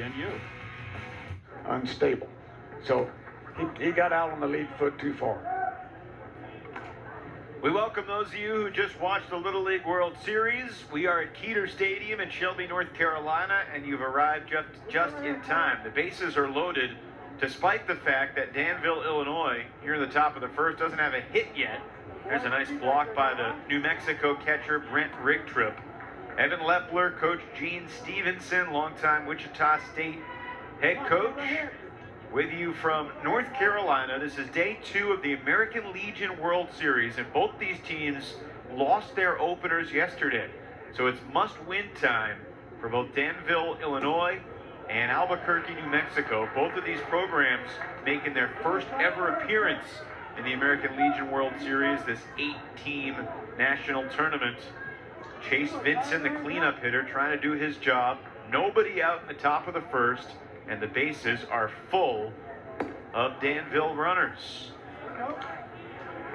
and you. Unstable. So he got out on the lead foot too far. We welcome those of you who just watched the Little League World Series. We are at Keeter Stadium in Shelby, North Carolina, and you've arrived just in time. The bases are loaded, despite the fact that Danville, Illinois, here in the top of the first, doesn't have a hit yet. There's a nice block by the New Mexico catcher, Brent Rigtrip. Evan Lepler, Coach Gene Stevenson, longtime Wichita State head coach, with you from North Carolina. This is day 2 of the American Legion World Series, and both these teams lost their openers yesterday. So it's must-win time for both Danville, Illinois, and Albuquerque, New Mexico. Both of these programs making their first ever appearance in the American Legion World Series, this 8-team national tournament. Chase Vincent, the cleanup hitter, trying to do his job. Nobody out in the top of the first, and the bases are full of Danville runners.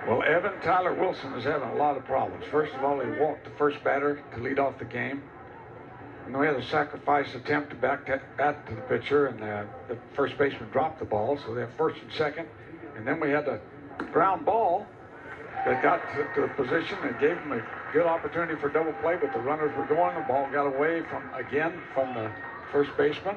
Well, Evan Tyler Wilson is having a lot of problems. First of all, he walked the first batter to lead off the game. And we had a sacrifice attempt to back to the pitcher, and the first baseman dropped the ball, so they have first and second. And then we had a ground ball that got to the position and gave them a good opportunity for double play, but the runners were going. The ball got away from the first baseman.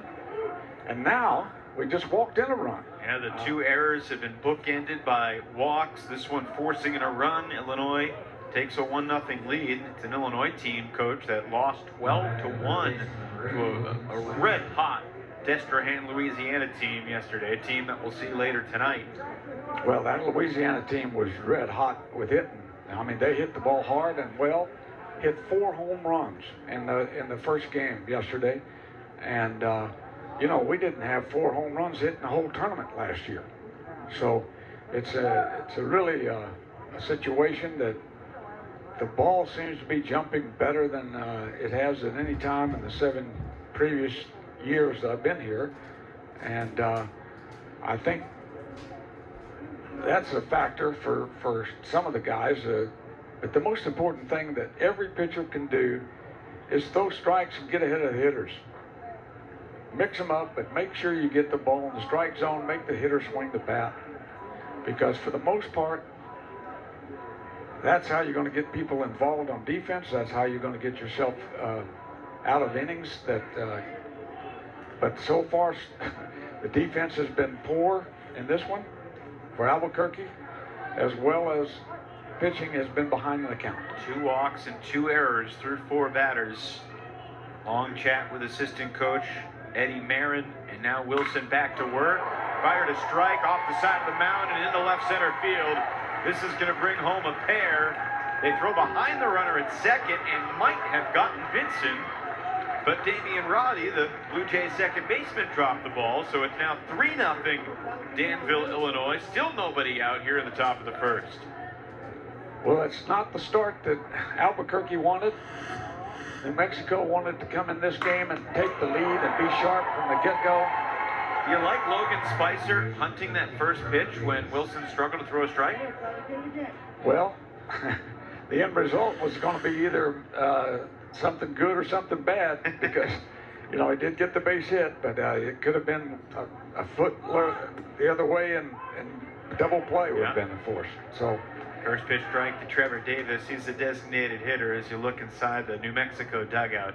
And now we just walked in a run. Yeah, the 2 errors have been bookended by walks. This one forcing in a run. Illinois takes a 1-0 lead. It's an Illinois team, Coach, that lost 12-1 to a red-hot Destrehan, Louisiana team yesterday, a team that we'll see later tonight. Well, that Louisiana team was red hot with hitting. I mean, they hit the ball hard and well, hit 4 home runs in the first game yesterday. And, you know, we didn't have 4 home runs hit in the whole tournament last year. So it's a really a situation that the ball seems to be jumping better than it has at any time in the 7 previous years that I've been here. And I think that's a factor for some of the guys. But the most important thing that every pitcher can do is throw strikes and get ahead of the hitters. Mix them up, but make sure you get the ball in the strike zone, make the hitter swing the bat. Because for the most part, that's how you're going to get people involved on defense. That's how you're going to get yourself out of innings. But so far, the defense has been poor in this one for Albuquerque, as well as pitching has been behind in the count. 2 walks and 2 errors through 4 batters. Long chat with assistant coach Eddie Marin, and now Wilson back to work. Fired a strike off the side of the mound and into left center field. This is going to bring home a pair. They throw behind the runner at second and might have gotten Vincent, but Damian Roddy, the Blue Jays second baseman, dropped the ball, so it's now 3-0 Danville, Illinois. Still nobody out here in the top of the first. Well, it's not the start that Albuquerque wanted. New Mexico wanted to come in this game and take the lead and be sharp from the get-go. Do you like Logan Spicer hunting that first pitch when Wilson struggled to throw a strike? Well, the end result was going to be either something good or something bad, because, you know, he did get the base hit, but it could have been a foot the other way, and double play would have been enforced. So, first pitch strike to Trevor Davis. He's the designated hitter as you look inside the New Mexico dugout.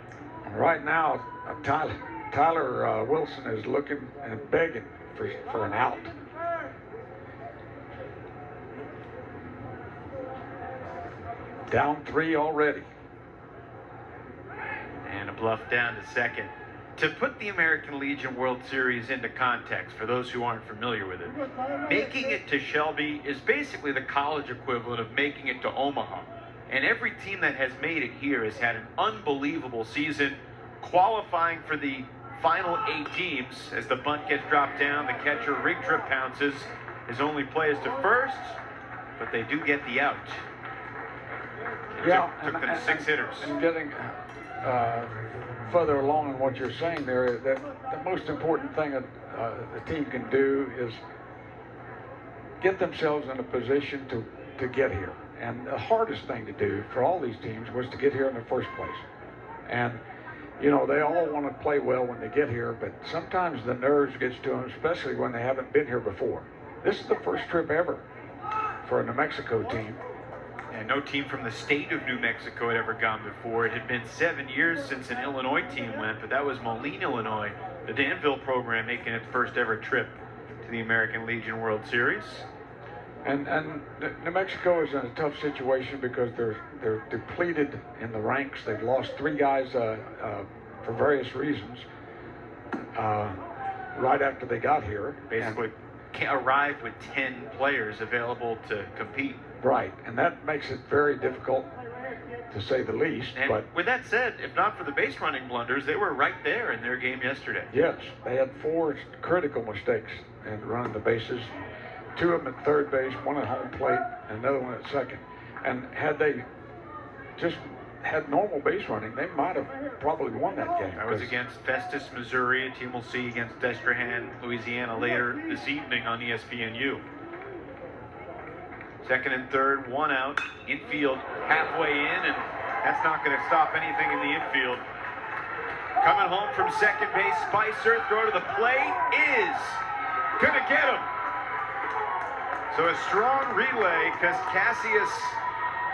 Right now, Tyler Wilson is looking and begging for an out. Down 3 already. And a bluff down to second. To put the American Legion World Series into context, for those who aren't familiar with it, making it to Shelby is basically the college equivalent of making it to Omaha. And every team that has made it here has had an unbelievable season, qualifying for the final 8 teams. As the bunt gets dropped down, the catcher Rigtrip pounces. His only play is to first, but they do get the out. Took them 6 hitters. And getting further along in what you're saying there, that the most important thing that the team can do is get themselves in a position to get here. And the hardest thing to do for all these teams was to get here in the first place. And you know, they all want to play well when they get here, but sometimes the nerves gets to them, especially when they haven't been here before. This is the first trip ever for a New Mexico team. And no team from the state of New Mexico had ever gone before. It had been 7 years since an Illinois team went, but that was Moline, Illinois, the Danville program making its first ever trip to the American Legion World Series. And New Mexico is in a tough situation because they're depleted in the ranks. They've lost 3 guys for various reasons right after they got here. Basically arrived with 10 players available to compete. Right, and that makes it very difficult, to say the least. And but with that said, if not for the base running blunders, they were right there in their game yesterday. Yes, they had 4 critical mistakes in running the bases. 2 of them at third base, 1 at home plate, and another one at second. And had they just had normal base running, they might have probably won that game. That was against Festus, Missouri. A team we'll see against Destrehan, Louisiana later this evening on ESPNU. Second and third, 1 out, infield halfway in, and that's not going to stop anything in the infield. Coming home from second base, Spicer, throw to the plate, is going to get him. So a strong relay, because Cassius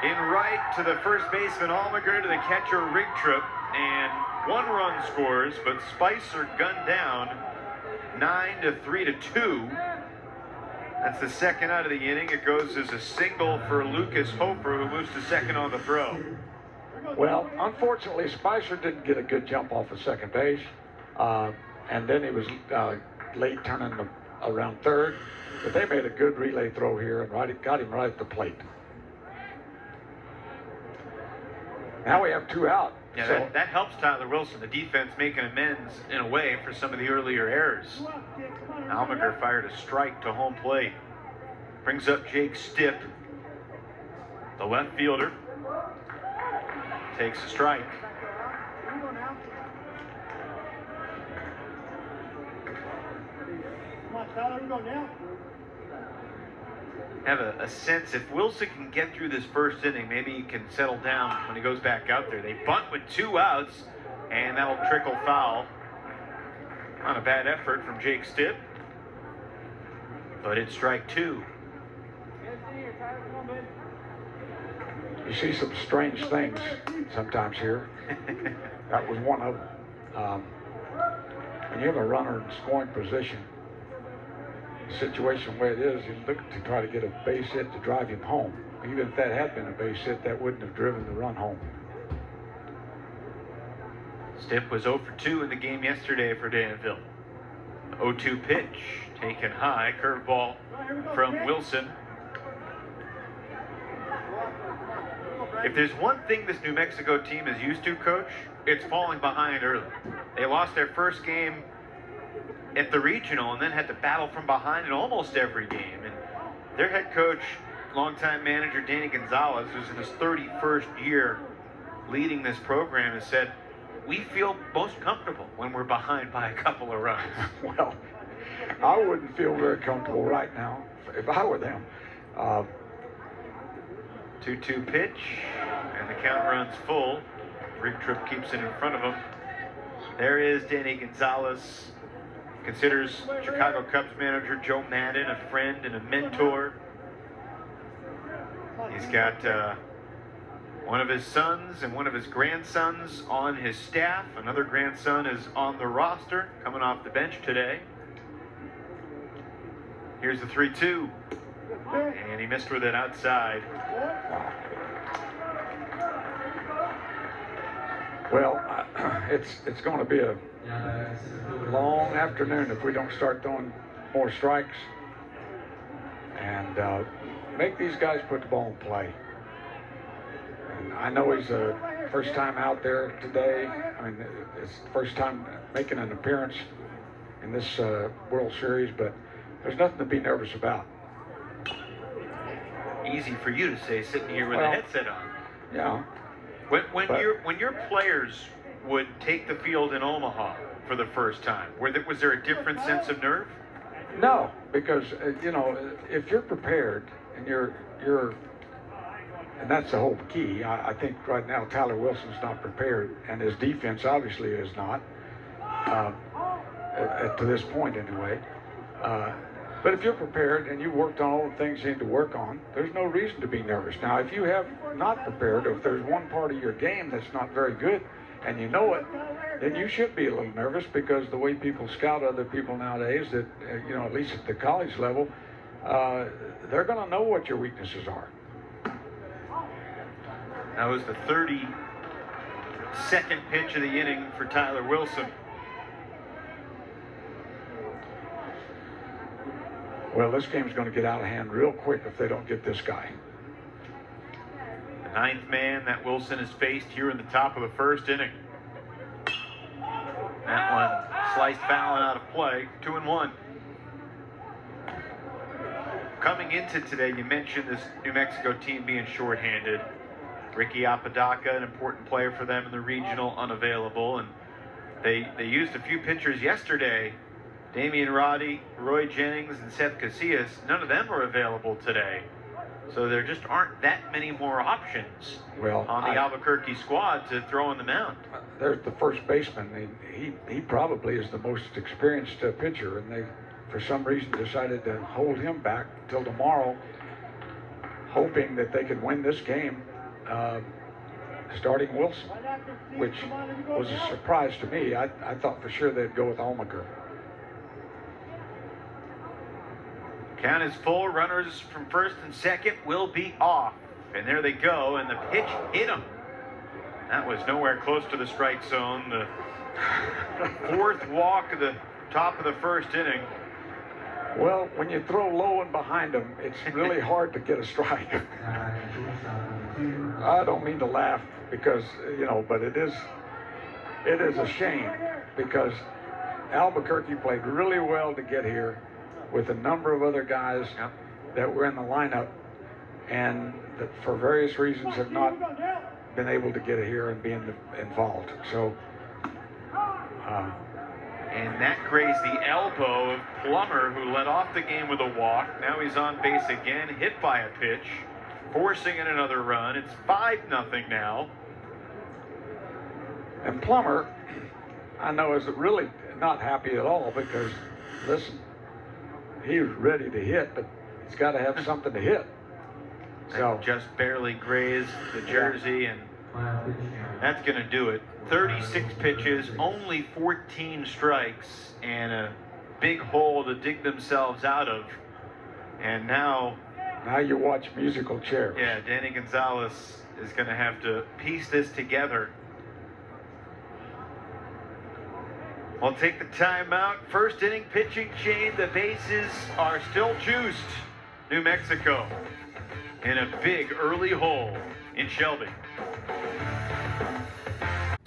in right to the first baseman Almager, to the catcher Rigtrip, and 1 run scores, but Spicer gunned down 9-3-2. That's the second out of the inning. It goes as a single for Lucas Hofer, who moves to second on the throw. Well, unfortunately, Spicer didn't get a good jump off of second base, and then he was late turning around third. But they made a good relay throw here and got him right at the plate. Now we have 2 out. Yeah, so that helps Tyler Wilson. The defense making amends in a way for some of the earlier errors. Almager fired a strike to home plate. Brings up Jake Stipp, the left fielder. Takes a strike. Have a sense if Wilson can get through this first inning, maybe he can settle down when he goes back out there. They bunt with 2 outs, and that'll trickle foul. Not a bad effort from Jake Stipp, but it's strike 2. you see some strange things sometimes here. That was one of them. When you have a runner in scoring position, the situation where it is, you look to try to get a base hit to drive him home. Even if that had been a base hit, that wouldn't have driven the run home. Stipp was 0 for 2 in the game yesterday for Danville. 0-2 pitch, taken high, curveball from Wilson. If there's one thing this New Mexico team is used to, Coach, it's falling behind early. They lost their first game at the regional and then had to battle from behind in almost every game. And their head coach, longtime manager Danny Gonzalez, who's in his 31st year leading this program, has said, we feel most comfortable when we're behind by a couple of runs. Well, I wouldn't feel very comfortable right now if I were them. 2-2 pitch, and the count runs full. Rigtrip keeps it in front of him. There is Danny Gonzalez. Considers Chicago Cubs manager Joe Madden a friend and a mentor. He's got one of his sons and one of his grandsons on his staff. Another grandson is on the roster, coming off the bench today. Here's the 3-2. And he missed with it outside. Well, it's going to be a long afternoon if we don't start throwing more strikes and make these guys put the ball in play. And I know he's the first time out there today. I mean, it's the first time making an appearance in this World Series, but there's nothing to be nervous about. Easy for you to say sitting here with a headset on. Yeah. When your players would take the field in Omaha for the first time, was there a different sense of nerve? No, because you know, if you're prepared and you're and that's the whole key. I think right now Tyler Wilson's not prepared, and his defense obviously is not, to this point anyway. But if you're prepared and you worked on all the things you need to work on, there's no reason to be nervous. Now, if you have not prepared, or if there's one part of your game that's not very good, and you know it, then you should be a little nervous, because the way people scout other people nowadays, that at least at the college level, they're going to know what your weaknesses are. That was the 32nd pitch of the inning for Tyler Wilson. Well, this game's going to get out of hand real quick if they don't get this guy. The ninth man that Wilson has faced here in the top of the first inning. That one sliced foul and out of play. 2-1. Coming into today, you mentioned this New Mexico team being shorthanded. Ricky Apodaca, an important player for them in the regional, unavailable. And they used a few pitchers yesterday. Damian Roddy, Roy Jennings, and Seth Casillas. None of them are available today. So there just aren't that many more options on the Albuquerque squad to throw on the mound. There's the first baseman. He probably is the most experienced pitcher, and they, for some reason, decided to hold him back till tomorrow, hoping that they could win this game, starting Wilson, which was a surprise to me. I thought for sure they'd go with Almaker. Count is full. Runners from first and second will be off. And there they go, and the pitch hit him. That was nowhere close to the strike zone. The fourth walk of the top of the first inning. Well, when you throw low and behind them, it's really hard to get a strike. I don't mean to laugh because, but it is a shame, because Albuquerque played really well to get here with a number of other guys that were in the lineup, and that for various reasons have not been able to get here and be involved. So, and that grazed the elbow of Plummer, who led off the game with a walk. Now he's on base again, hit by a pitch, forcing in another run. It's 5-0 now. And Plummer, I know, is really not happy at all, because, listen, he was ready to hit, but he's got to have something to hit. So just barely grazed the jersey, and that's going to do it. 36 pitches, only 14 strikes, and a big hole to dig themselves out of. And now you watch musical chairs. Yeah, Danny Gonzalez is going to have to piece this together. We'll take the timeout. First inning pitching change. The bases are still juiced. New Mexico in a big early hole in Shelby.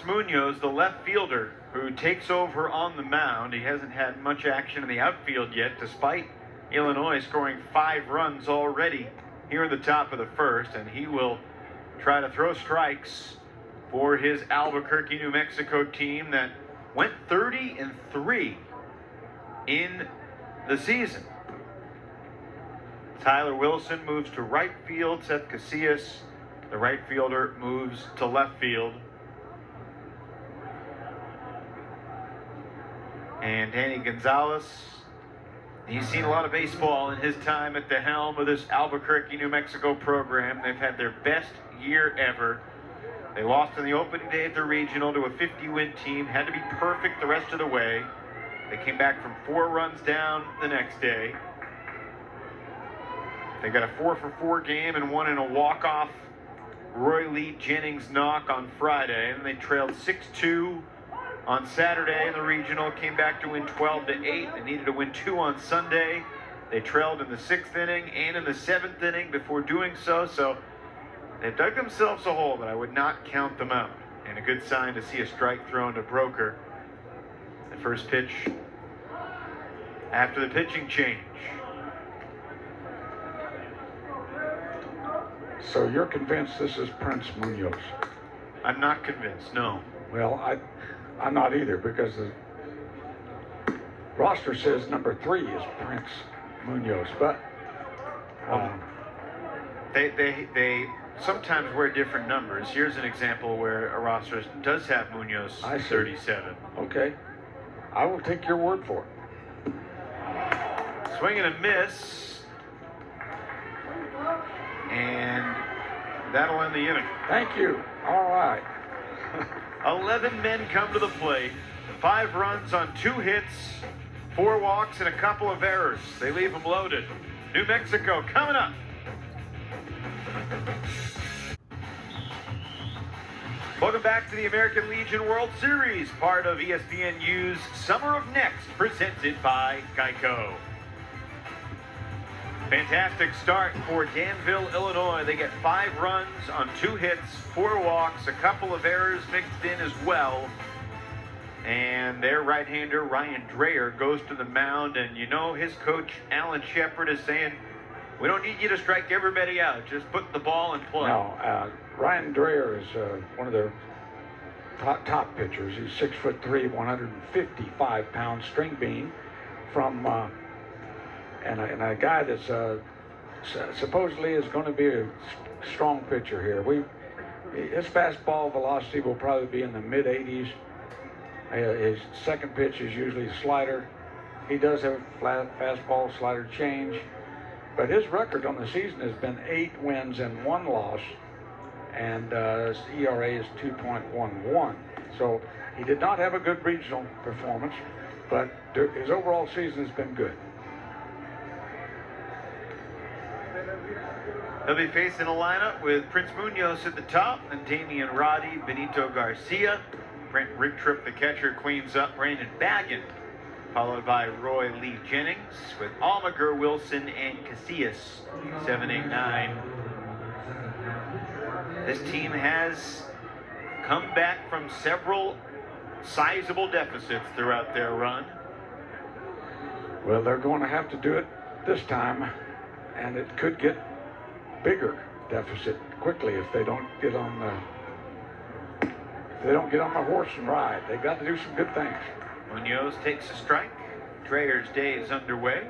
Munoz, the left fielder, who takes over on the mound. He hasn't had much action in the outfield yet, despite Illinois scoring 5 runs already here in the top of the first, and he will try to throw strikes for his Albuquerque, New Mexico team that went 30-3 in the season. Tyler Wilson moves to right field. Seth Casillas, the right fielder, moves to left field. And Danny Gonzalez, he's seen a lot of baseball in his time at the helm of this Albuquerque, New Mexico program. They've had their best year ever. They lost on the opening day at the regional to a 50-win team. Had to be perfect the rest of the way. They came back from 4 runs down the next day. They got a 4-for-4 game and won in a walk-off Roy Lee Jennings knock on Friday. And they trailed 6-2 on Saturday in the regional. Came back to win 12-8. They needed to win 2 on Sunday. They trailed in the 6th inning and in the 7th inning before doing so. So they've dug themselves a hole, but I would not count them out. And a good sign to see a strike thrown to Broker. The first pitch after the pitching change. So you're convinced this is Prince Munoz? I'm not convinced, no. Well, I'm not either, because the roster says number 3 is Prince Munoz, but they sometimes wear different numbers. Here's an example where a roster does have Munoz 37. Okay. I will take your word for it. Swing and a miss. And that'll end the inning. Thank you. All right. 11 men come to the plate. 5 runs on 2 hits, 4 walks, and a couple of errors. They leave them loaded. New Mexico coming up. Welcome back to the American Legion World Series, part of ESPNU's Summer of Next, presented by Geico. Fantastic start for Danville, Illinois. They get 5 runs on 2 hits, 4 walks, a couple of errors mixed in as well. And their right-hander, Ryan Dreyer, goes to the mound, and you know his coach, Alan Shepard, is saying, we don't need you to strike everybody out. Just put the ball in play. No, Ryan Dreyer is one of their top pitchers. He's 6'3", 155-pound string bean from, and a guy that's supposedly is going to be a strong pitcher here. His fastball velocity will probably be in the mid-80s. His second pitch is usually a slider. He does have a fastball slider change. But his record on the season has been 8 wins and 1 loss, and his ERA is 2.11. So he did not have a good regional performance, but his overall season has been good. They'll be facing a lineup with Prince Munoz at the top, and Damian Roddy, Benito Garcia. Brent Rigtrip, the catcher, cleans up Brandon Baggin, followed by Roy Lee Jennings, with Almager, Wilson, and Casillas, 7, 8, 9. This team has come back from several sizable deficits throughout their run. Well, they're going to have to do it this time, and it could get bigger deficit quickly if they don't get on the horse and ride. They've got to do some good things. Munoz takes a strike. Dreyer's day is underway.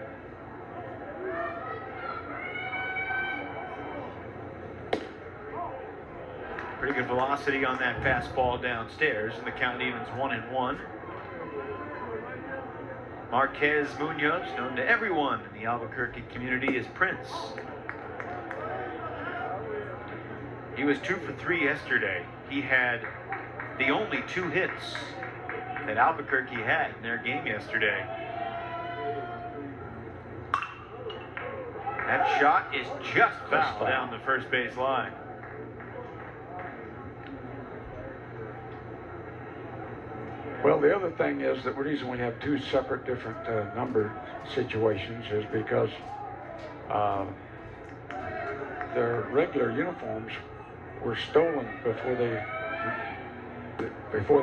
Pretty good velocity on that fastball downstairs, and the count evens 1-1. Marquez Munoz, known to everyone in the Albuquerque community as Prince. He was 2 for 3 yesterday. He had the only 2 hits that Albuquerque had in their game yesterday. That shot is just foul down the first base line. Well, the other thing is that the reason we have 2 separate different number situations is because their regular uniforms were stolen before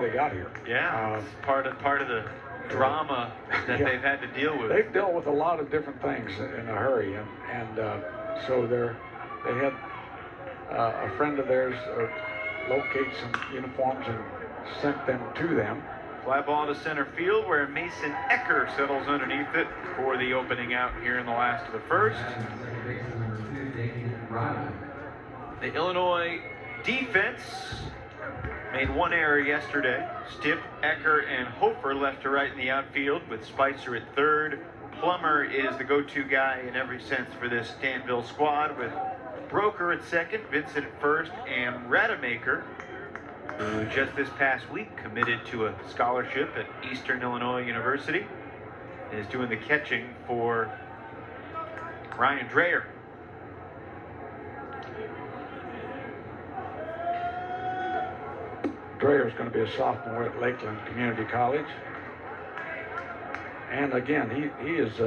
they got here. Yeah, it's part of the drama that they've had to deal with. They've dealt with a lot of different things in a hurry, and so they had a friend of theirs locate some uniforms and sent them to them. Fly ball to center field where Mason Ecker settles underneath it for the opening out here in the last of the first. The Illinois defense made 1 error yesterday. Stipp, Ecker, and Hofer left to right in the outfield with Spicer at third. Plummer is the go-to guy in every sense for this Danville squad, with Broker at second, Vincent at first, and Rademacher, who just this past week committed to a scholarship at Eastern Illinois University, is doing the catching for Ryan Dreyer. Dreyer's going to be a sophomore at Lakeland Community College. And again, he is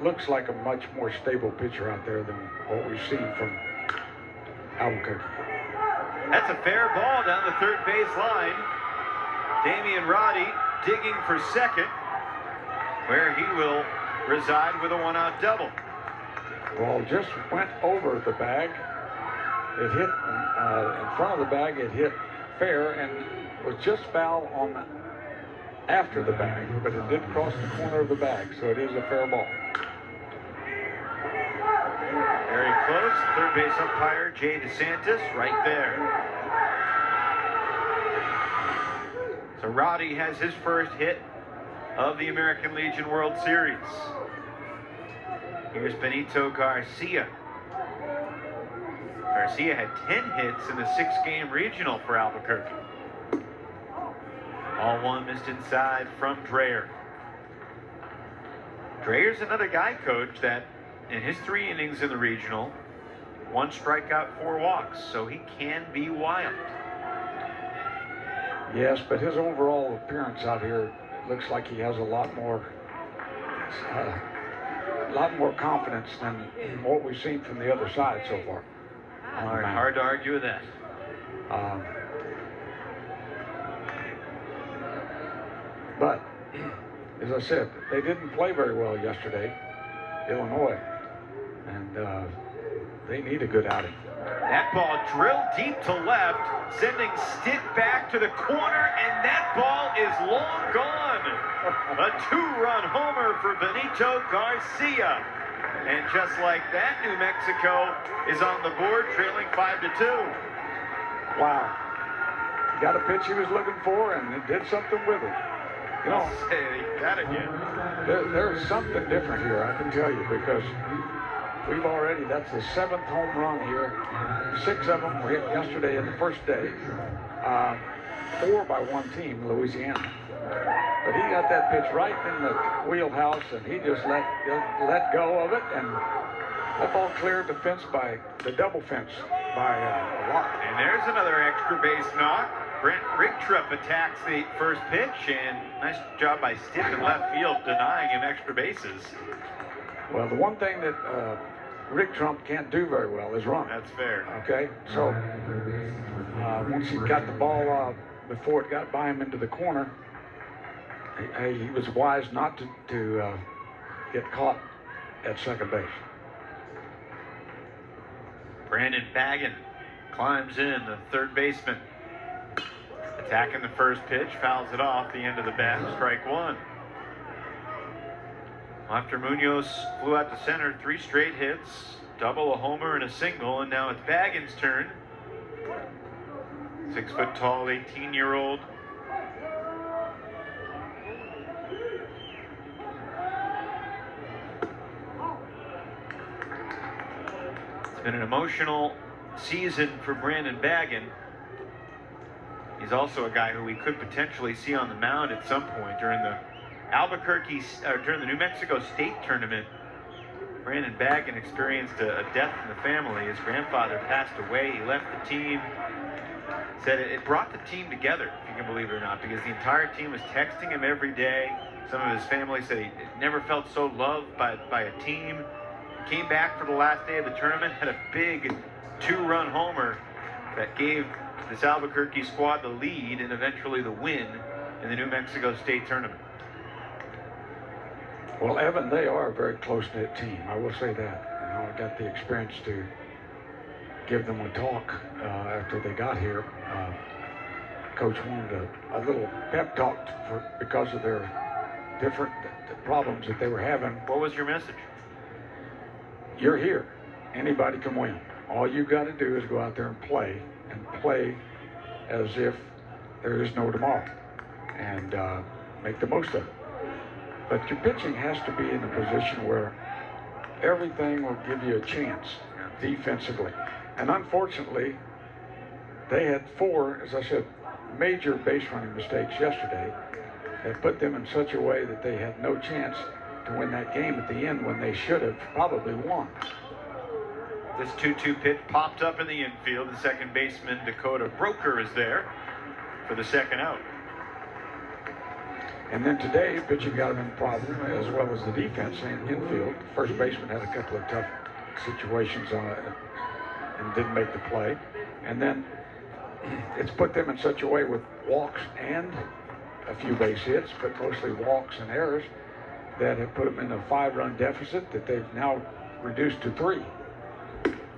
looks like a much more stable pitcher out there than what we've seen from Albuquerque. That's a fair ball down the third base line. Damian Roddy digging for second, where he will reside with a 1-out double. Ball just went over the bag. It hit in front of the bag. It hit fair and was just foul on after the bag, but it did cross the corner of the bag, so it is a fair ball. Very close. Third base umpire Jay DeSantis right there. So Roddy has his first hit of the American Legion World Series. Here's Benito Garcia. Garcia had 10 hits in the 6-game regional for Albuquerque. All one missed inside from Dreyer. Dreyer's another guy, coach, that in his 3 innings in the regional, 1 strikeout, 4 walks, so he can be wild. Yes, but his overall appearance out here looks like he has a lot more confidence than what we've seen from the other side so far. Hard to argue with that. But, as I said, they didn't play very well yesterday, Illinois, and they need a good outing. That ball drilled deep to left, sending Stitt back to the corner, and that ball is long gone. A 2-run homer for Benito Garcia. And just like that, New Mexico is on the board, trailing 5-2. Wow. He got a pitch he was looking for, and it did something with it. You know, that again. There's something different here, I can tell you, because that's the 7th home run here. 6 of them were hit yesterday in the first day. 4 by one team, Louisiana. But he got that pitch right in the wheelhouse, and he just let go of it, and that ball cleared the fence by the double fence by a lot. And there's another extra base knock. Brent Rigtrup attacks the first pitch, and nice job by Stitt in left field denying him extra bases. Well, the one thing that Rick Trump can't do very well is run. That's fair. Okay, so once he got the ball before it got by him into the corner, he was wise not to get caught at second base. Brandon Baggin climbs in, the third baseman. Attacking the first pitch, fouls it off the end of the bat, strike 1. After Munoz flew out to center, 3 straight hits, double, a homer, and a single, and now it's Baggin's turn. 6-foot-tall, 18-year-old. It's been an emotional season for Brandon Baggin. He's also a guy who we could potentially see on the mound at some point during the during the New Mexico State tournament. Brandon Baggin experienced a death in the family. His grandfather passed away. He left the team. Said it brought the team together, if you can believe it or not, because the entire team was texting him every day. Some of his family said he never felt so loved by a team. Came back for the last day of the tournament, had a big 2-run homer that gave this Albuquerque squad the lead and eventually the win in the New Mexico State tournament. Well, Evan, they are a very close-knit team. I will say that. You know, I got the experience to give them a talk after they got here. Coach wanted a little pep talk because of their different problems that they were having. What was your message? You're here. Anybody can win. All you got to do is go out there and play as if there is no tomorrow, and make the most of it. But your pitching has to be in a position where everything will give you a chance defensively. And unfortunately, they had 4, as I said, major base running mistakes yesterday that put them in such a way that they had no chance to win that game at the end when they should have probably won. This 2-2 pitch popped up in the infield. The second baseman, Dakota Broker, is there for the second out. And then today, pitching got him in problem, as well as the defense in infield. First baseman had a couple of tough situations on it and didn't make the play. And then it's put them in such a way with walks and a few base hits, but mostly walks and errors, that have put them in a 5-run deficit that they've now reduced to 3.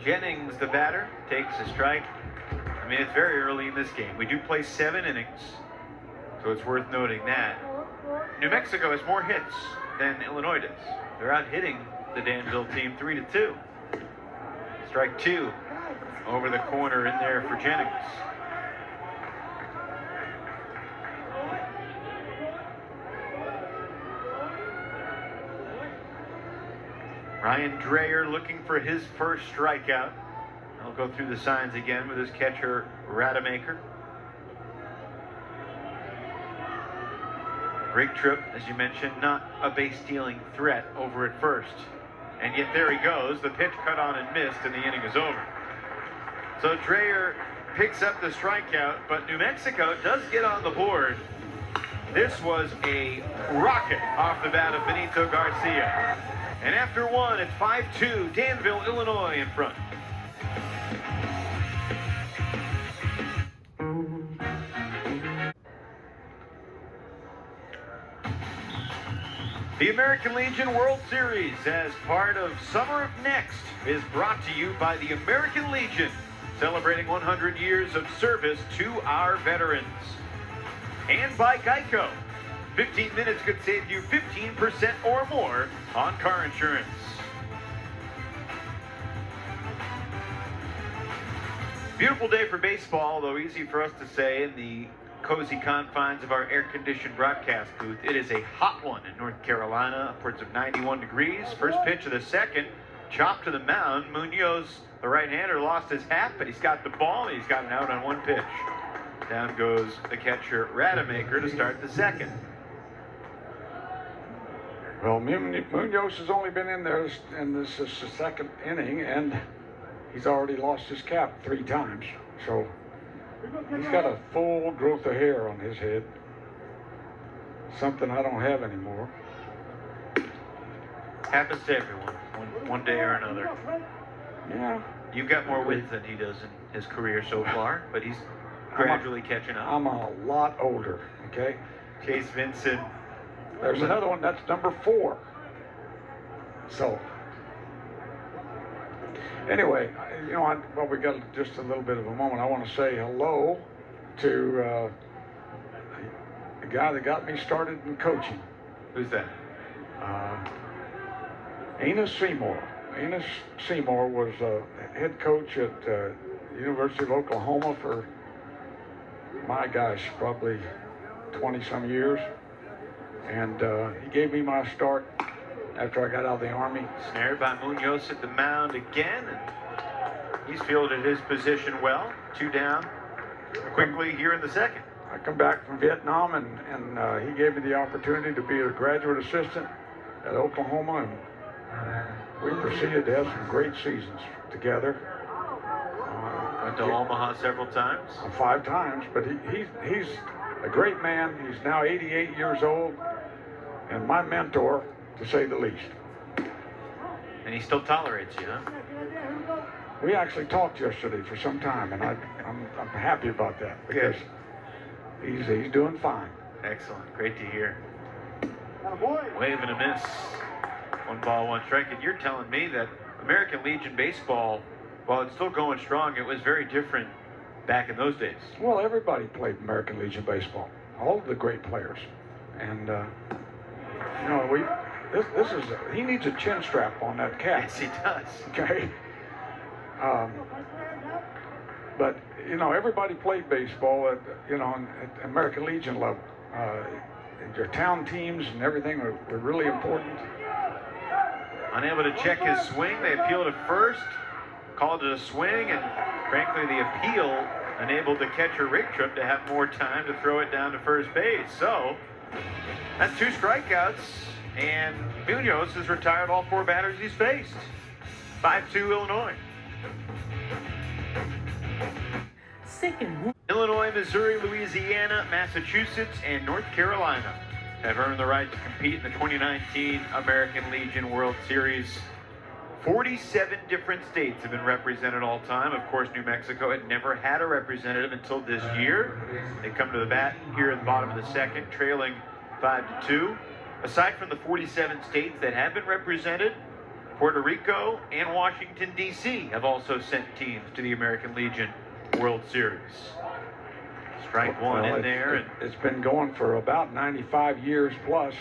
Jennings, the batter, takes a strike. I mean, it's very early in this game. We do play 7 innings, so it's worth noting that. New Mexico has more hits than Illinois does. They're out hitting the Danville team 3-2. Strike two. Over the corner in there for Jennings. Ryan Dreyer looking for his first strikeout. I'll go through the signs again with his catcher, Rademacher. Great trip, as you mentioned, not a base-stealing threat over at first. And yet there he goes. The pitch cut on and missed, and the inning is over. So Dreyer picks up the strikeout, but New Mexico does get on the board. This was a rocket off the bat of Benito Garcia. And after one, it's 5-2, Danville, Illinois in front. The American Legion World Series, as part of Summer of Next, is brought to you by the American Legion, celebrating 100 years of service to our veterans. And by Geico. 15 minutes could save you 15% or more on car insurance. Beautiful day for baseball, though easy for us to say in the cozy confines of our air-conditioned broadcast booth. It is a hot one in North Carolina, upwards of 91 degrees. First pitch of the second, chopped to the mound. Munoz, the right-hander, lost his hat, but he's got the ball, and he's got an out on one pitch. Down goes the catcher, Rademacher, to start the second. Well, Munoz has only been in there, and this is the second inning, and he's already lost his cap 3 times. So he's got a full growth of hair on his head. Something I don't have anymore. Happens to everyone, one day or another. Yeah. You've got more wins than he does in his career so far, but he's gradually catching up. I'm a lot older, okay? Chase Vincent. There's another one, that's number 4. So, anyway, you know, well, we got just a little bit of a moment. I want to say hello to the guy that got me started in coaching. Who's that? Enos Seymour. Enos Seymour was head coach at University of Oklahoma for, my gosh, probably 20-some years. And he gave me my start after I got out of the Army. Snared by Munoz at the mound again. And he's fielded his position well. 2 down quickly here in the second. I come back from Vietnam, and he gave me the opportunity to be a graduate assistant at Oklahoma, and we proceeded to have some great seasons together. Went to Omaha several times. 5 times, but he's a great man. He's now 88 years old, and my mentor, to say the least. And he still tolerates you, huh? We actually talked yesterday for some time, and I'm happy about that, because he's doing fine. Excellent. Great to hear. Wave and a miss. 1 ball, 1 strike. And you're telling me that American Legion baseball, while it's still going strong, it was very different back in those days. Well, everybody played American Legion baseball. All of the great players. And, you know, this is, he needs a chin strap on that cap. Yes, he does. Okay. But, you know, everybody played baseball at, you know, at American Legion level. Your town teams and everything were really important. Unable to check his swing, they appealed to first, called it a swing, and frankly, the appeal enabled the catcher Rick Tripp to have more time to throw it down to first base. So that's 2 strikeouts, and Munoz has retired all 4 batters he's faced. 5-2 Illinois. Illinois, Missouri, Louisiana, Massachusetts, and North Carolina have earned the right to compete in the 2019 American Legion World Series. 47 different states have been represented all time. Of course, New Mexico had never had a representative until this year. They come to the bat here at the bottom of the second, trailing 5-2. Aside from the 47 states that have been represented, Puerto Rico and Washington, D.C. have also sent teams to the American Legion World Series. Strike one in there. And it's been going for about 95 years plus.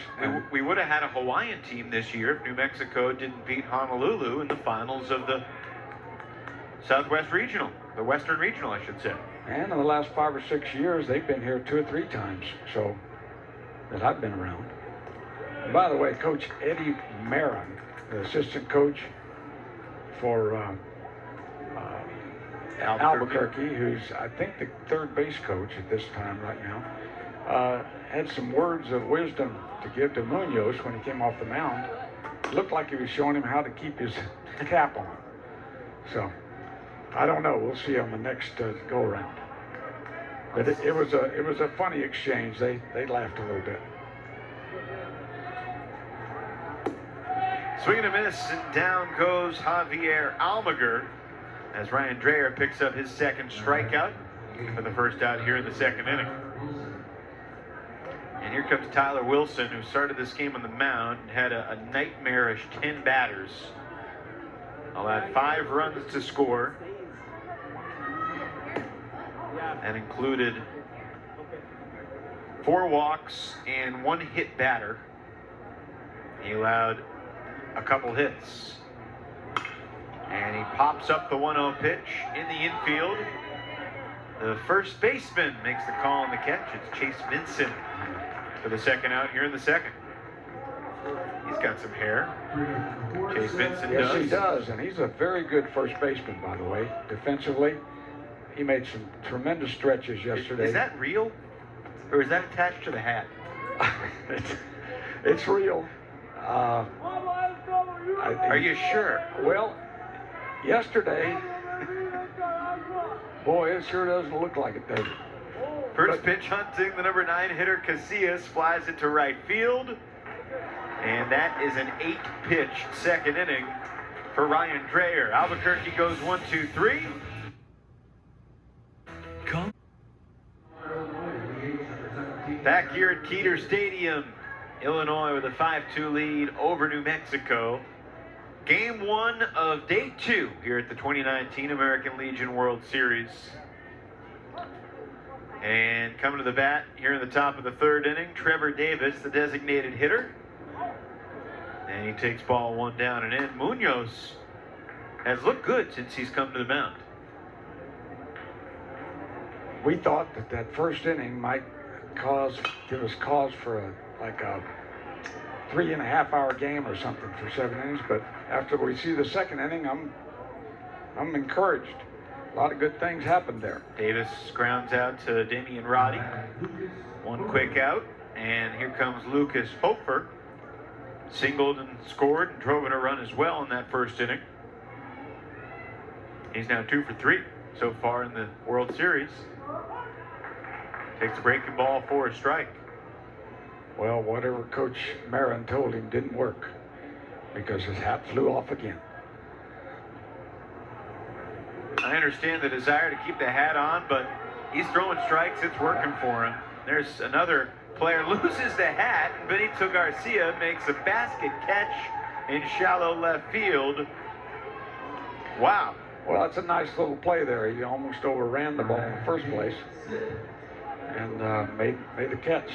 We would have had a Hawaiian team this year if New Mexico didn't beat Honolulu in the finals of the Southwest Regional, the Western Regional, I should say. And in the last 5 or 6 years, they've been here 2 or 3 times, so that I've been around. And by the way, Coach Eddie Marin, the assistant coach for Albuquerque, who's I think the third base coach at this time right now, had some words of wisdom to give to Munoz when he came off the mound. It looked like he was showing him how to keep his cap on. So I don't know. We'll see on the next go around. But it was a funny exchange. They laughed a little bit. Swing and a miss, and down goes Javier Almaguer as Ryan Dreher picks up his second strikeout for the first out here in the second inning. And here comes Tyler Wilson, who started this game on the mound and had a nightmarish 10 batters. Allowed 5 runs to score. That included 4 walks and 1 hit batter. He allowed a couple hits. And he pops up the 1-0 pitch in the infield. The first baseman makes the call on the catch. It's Chase Vincent for the second out here in the second. He's got some hair. Chase Vincent does. Yes, he does, and he's a very good first baseman, by the way. Defensively, he made some tremendous stretches yesterday. Is that real? Or is that attached to the hat? It's real. Are you sure? Well, yesterday, boy, it sure doesn't look like it, does it? First pitch hunting, the number 9 hitter Casillas flies it to right field. And that is an 8-pitch second inning for Ryan Dreher. Albuquerque goes 1, 2, 3. Back here at Keeter Stadium, Illinois with a 5-2 lead over New Mexico. Game 1 of Day 2 here at the 2019 American Legion World Series. And coming to the bat here in the top of the 3rd inning, Trevor Davis, the designated hitter. And he takes ball 1 down and in. Munoz has looked good since he's come to the mound. We thought that first inning might give us cause for a 3.5-hour game or something for 7 innings, but after we see the second inning, I'm encouraged. A lot of good things happened there. Davis grounds out to Damian Roddy. 1 quick out, and here comes Lucas Hofer. Singled and scored and drove in a run as well in that first inning. He's now 2 for 3 so far in the World Series. Takes the breaking ball for a strike. Well, whatever Coach Marin told him didn't work because his hat flew off again. I understand the desire to keep the hat on, but he's throwing strikes. It's working for him. There's another player loses the hat, and Benito Garcia makes a basket catch in shallow left field. Wow. Well, that's a nice little play there. He almost overran the ball in the first place and made a catch.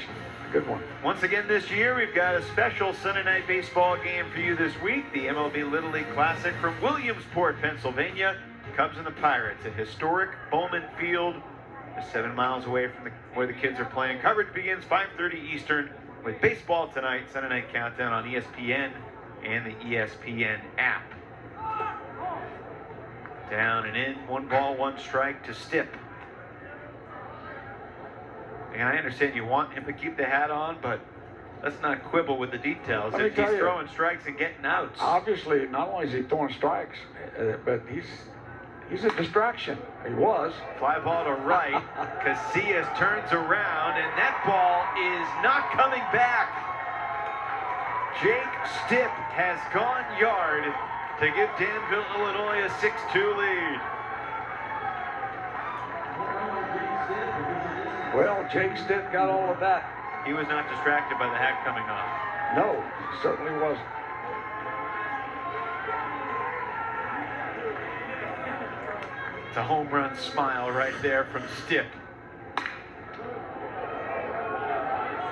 Good one. Once again this year, we've got a special Sunday night baseball game for you this week. The MLB Little League Classic from Williamsport, Pennsylvania. Cubs and the Pirates at historic Bowman Field, just 7 miles away from where the kids are playing. Coverage begins 5:30 Eastern with baseball tonight, Sunday Night Countdown on ESPN and the ESPN app. Down and in, 1 ball, 1 strike to Stipp. And I understand you want him to keep the hat on, but let's not quibble with the details. He's throwing strikes and getting outs. Obviously, not only is he throwing strikes, but he's a distraction. He was. Fly ball to right. Casillas turns around, and that ball is not coming back. Jake Stipp has gone yard to give Danville, Illinois a 6-2 lead. Well, Jake Stipp got all of that. He was not distracted by the hat coming off. No, he certainly wasn't. It's a home run smile right there from Stipp.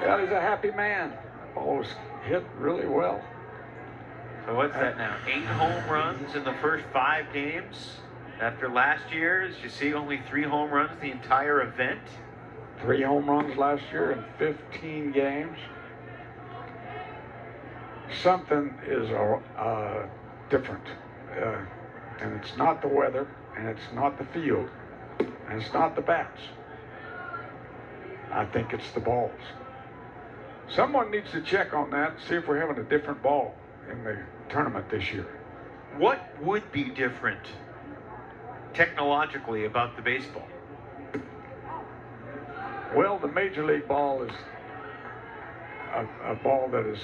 Yeah, he's a happy man. Ball was hit really well. So what's that now? 8 home runs in the first 5 games? After last year, as you see, only 3 home runs the entire event. 3 home runs last year in 15 games. Something is different. And it's not the weather, and it's not the field, and it's not the bats. I think it's the balls. Someone needs to check on that and see if we're having a different ball in the tournament this year. What would be different technologically about the baseball? Well, the Major League ball is a ball that is,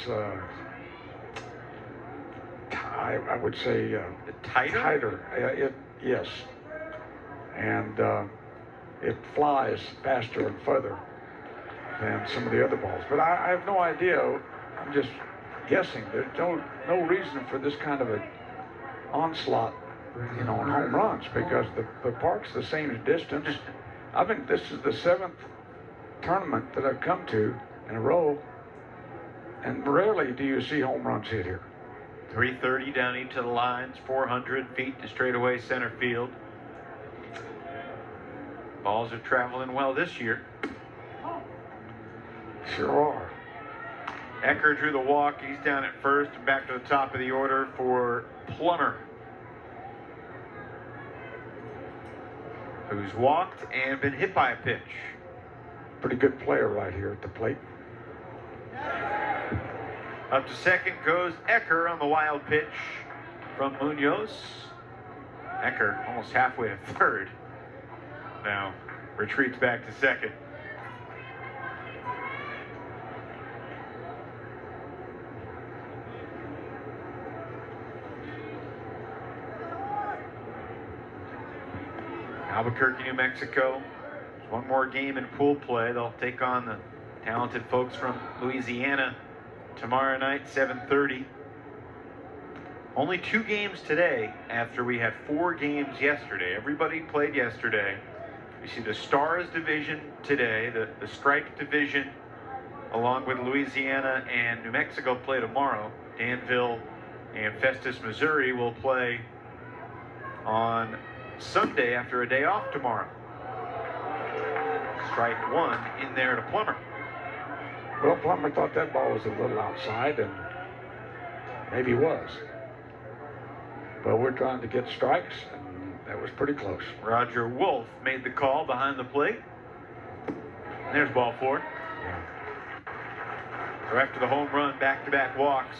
I would say, tighter? Yes. And it flies faster and further than some of the other balls. But I have no idea. I'm just guessing. There's no reason for this kind of a onslaught, on home runs, because the park's the same distance. I think this is the 7th tournament that I've come to in a row, and rarely do you see home runs hit here. 330 down each of the lines, 400 feet to straightaway center field. Balls are traveling well this year. Sure are. Ecker drew the walk. He's down at first and back to the top of the order for Plummer, who's walked and been hit by a pitch. Pretty good player right here at the plate. Up to second goes Ecker on the wild pitch from Munoz. Ecker almost halfway to third. Now retreats back to second. Albuquerque, New Mexico. There's one more game in pool play. They'll take on the talented folks from Louisiana tomorrow night, 7:30. Only 2 games today after we had 4 games yesterday. Everybody played yesterday. You see the Stars division today, the Strike division, along with Louisiana and New Mexico, play tomorrow. Danville and Festus, Missouri will play on Sunday after a day off tomorrow. Strike 1 in there to Plummer. Well, Plummer thought that ball was a little outside, and maybe was. But we're trying to get strikes, and that was pretty close. Roger Wolf made the call behind the plate. There's ball 4. Yeah. So after the home run, back-to-back walks.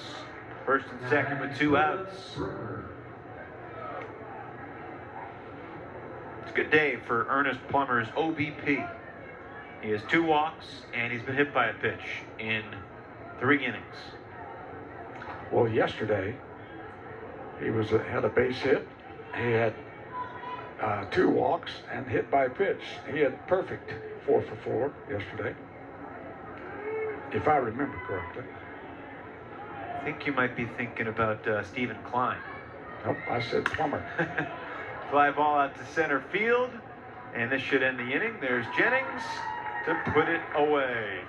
First and second with 2 outs. It's a good day for Ernest Plummer's OBP. He has 2 walks, and he's been hit by a pitch in 3 innings. Well, yesterday, he had a base hit. He had 2 walks and hit by a pitch. He had perfect 4 for 4 yesterday, if I remember correctly. I think you might be thinking about Stephen Klein. Nope, I said Plummer. Fly ball out to center field, and this should end the inning. There's Jennings to put it away.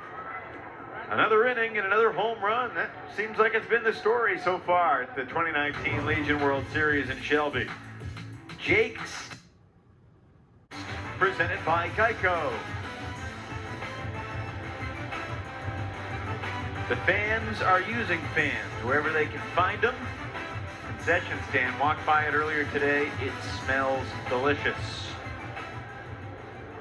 Another inning and another home run. That seems like it's been the story so far at the 2019 Legion World Series in Shelby. Jake's presented by Geico. The fans are using fans wherever they can find them. Concession stand, walked by it earlier today. It smells delicious.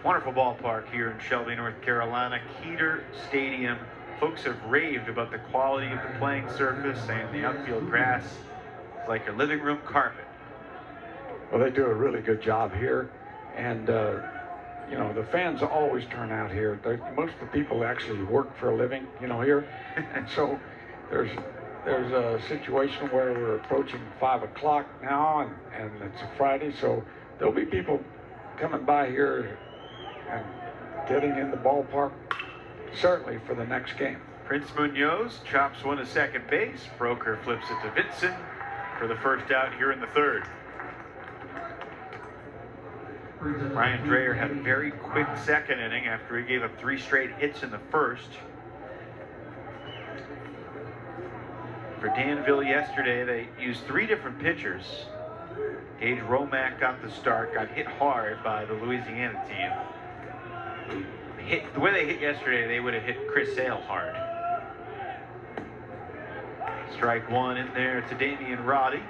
Wonderful ballpark here in Shelby, North Carolina. Keeter Stadium. Folks have raved about the quality of the playing surface and the outfield grass. It's like your living room carpet. Well, they do a really good job here, and the fans always turn out here. Most of the people actually work for a living, here, and so there's a situation where we're approaching 5 o'clock now, and it's a Friday, so there'll be people coming by here and getting in the ballpark, certainly for the next game. Prince Munoz chops one to second base. Broker flips it to Vinson for the first out here in the 3rd. Ryan Dreyer had a very quick second inning after he gave up 3 straight hits in the 1st. For Danville yesterday, they used 3 different pitchers. Gage Romack got the start, got hit hard by the Louisiana team. The way they hit yesterday, they would have hit Chris Sale hard. Strike one in there to Damian Roddy.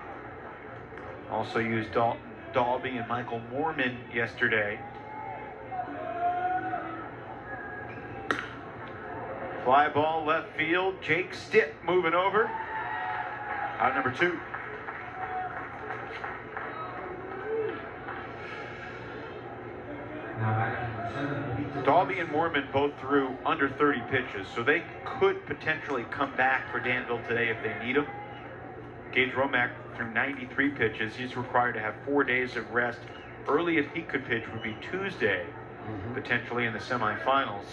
Also used Dalton Dalby and Michael Moorman yesterday. Fly ball left field. Jake Stitt moving over. Out number 2. Dalby and Moorman both threw under 30 pitches, so they could potentially come back for Danville today if they need them. Gage Romack threw 93 pitches. He's required to have 4 days of rest. Earliest he could pitch would be Tuesday, potentially in the semifinals.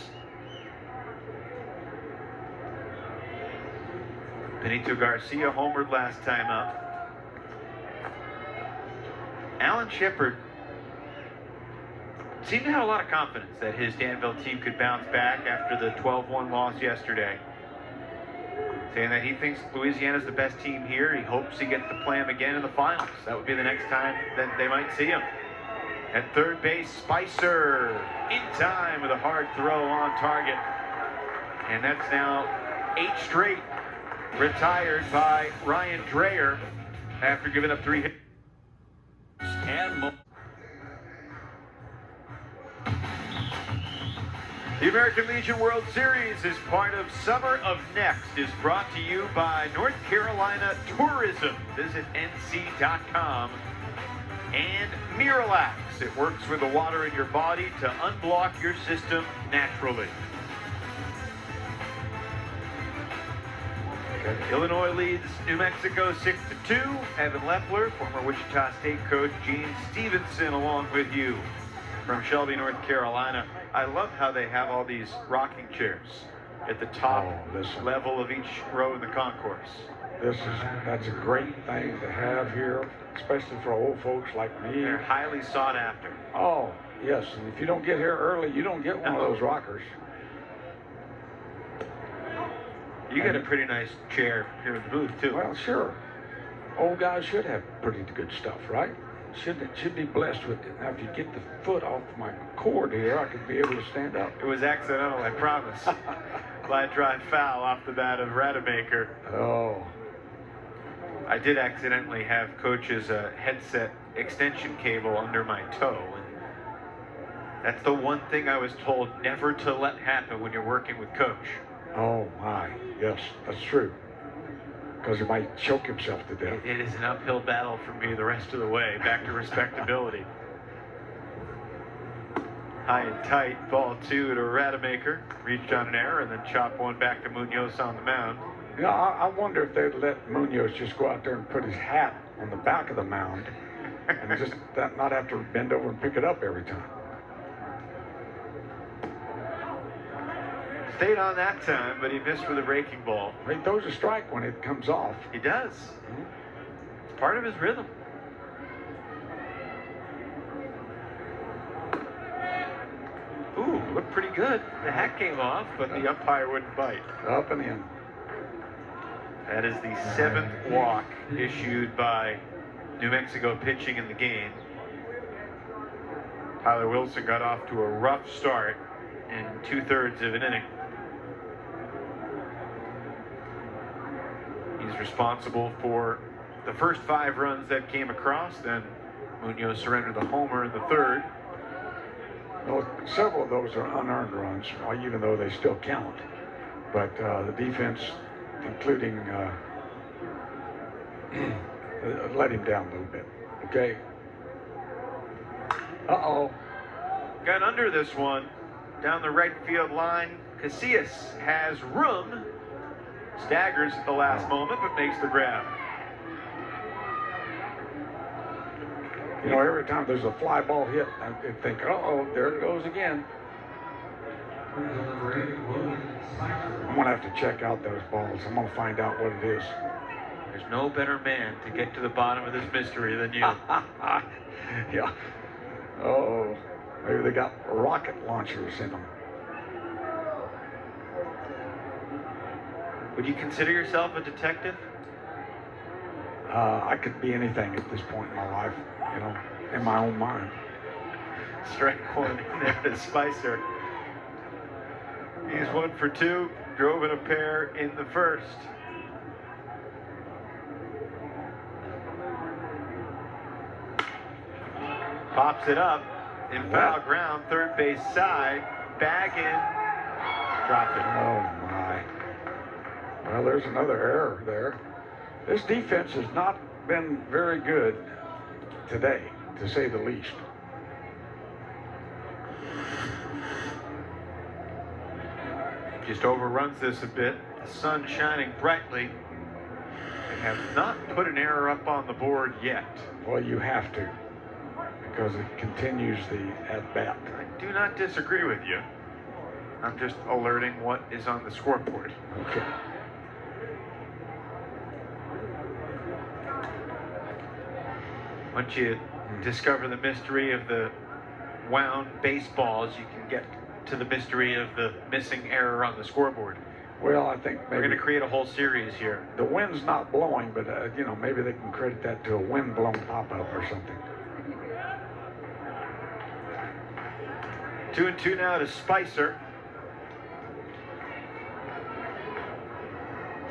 Benito Garcia homered last time up. Alan Shepard seemed to have a lot of confidence that his Danville team could bounce back after the 12-1 loss yesterday. Saying that he thinks Louisiana's the best team here. He hopes he gets to play them again in the finals. That would be the next time that they might see him. At third base, Spicer in time with a hard throw on target. And that's now 8 straight retired by Ryan Dreyer after giving up 3 hits. And the American Legion World Series is part of Summer of Next, is brought to you by North Carolina Tourism. Visit nc.com. And Miralax. It works with the water in your body to unblock your system naturally. Illinois leads New Mexico 6-2. Evan Leffler, former Wichita State coach Gene Stevenson, along with you from Shelby, North Carolina. I love how they have all these rocking chairs at the top level of each row in the concourse. That's a great thing to have here, especially for old folks like me. They're highly sought after. Oh, yes. And if you don't get here early, you don't get one of those rockers. You got a pretty nice chair here in the booth, too. Well, sure. Old guys should have pretty good stuff, right? Should be blessed with it. Now, if you get the foot off my cord here, I could be able to stand up. It was accidental, I promise. Line drive foul off the bat of Rademacher. Oh. I did accidentally have Coach's headset extension cable under my toe. And that's the one thing I was told never to let happen when you're working with Coach. Oh, my. Yes, that's true. Because he might choke himself to death. It is an uphill battle for me the rest of the way, back to respectability. High and tight, ball 2 to Rademacher. Reached on an error and then chop one back to Munoz on the mound. You know, I wonder if they'd let Munoz just go out there and put his hat on the back of the mound and just not have to bend over and pick it up every time. Stayed on that time, but he missed with a breaking ball. He throws a strike when it comes off. He does. It's part of his rhythm. Ooh, looked pretty good. The hat came off, but the umpire wouldn't bite. Up and in. That is the 7th walk issued by New Mexico pitching in the game. Tyler Wilson got off to a rough start in 2/3 of an inning. He's responsible for the first 5 runs that came across. Then Munoz surrendered the homer in the 3rd. Well, several of those are unearned runs, even though they still count. But the defense, including let him down a little bit. Okay. Uh-oh. Got under this one. Down the right field line. Casillas has room. Staggers at the last moment, but makes the grab. You know, every time there's a fly ball hit, I think, uh-oh, there it goes again. I'm going to have to check out those balls. I'm going to find out what it is. There's no better man to get to the bottom of this mystery than you. Yeah. Oh, maybe they got rocket launchers in them. Would you consider yourself a detective? I could be anything at this point in my life, you know, in my own mind. Strike one in there to Spicer. He's 1 for 2, drove in a pair in the first. Pops it up in foul ground, third base side, Baggin dropped it. Oh my. Well, there's another error there. This defense has not been very good today, to say the least. Just overruns this a bit. The sun shining brightly. They have not put an error up on the board yet. Well, you have to, because it continues the at-bat. I do not disagree with you. I'm just alerting what is on the scoreboard. Okay. Once you discover the mystery of the wound baseballs, you can get to the mystery of the missing error on the scoreboard. Well, I think maybe we're going to create a whole series here. The wind's not blowing, but you know, maybe they can credit that to a wind-blown pop-up or something. 2-2 now to Spicer.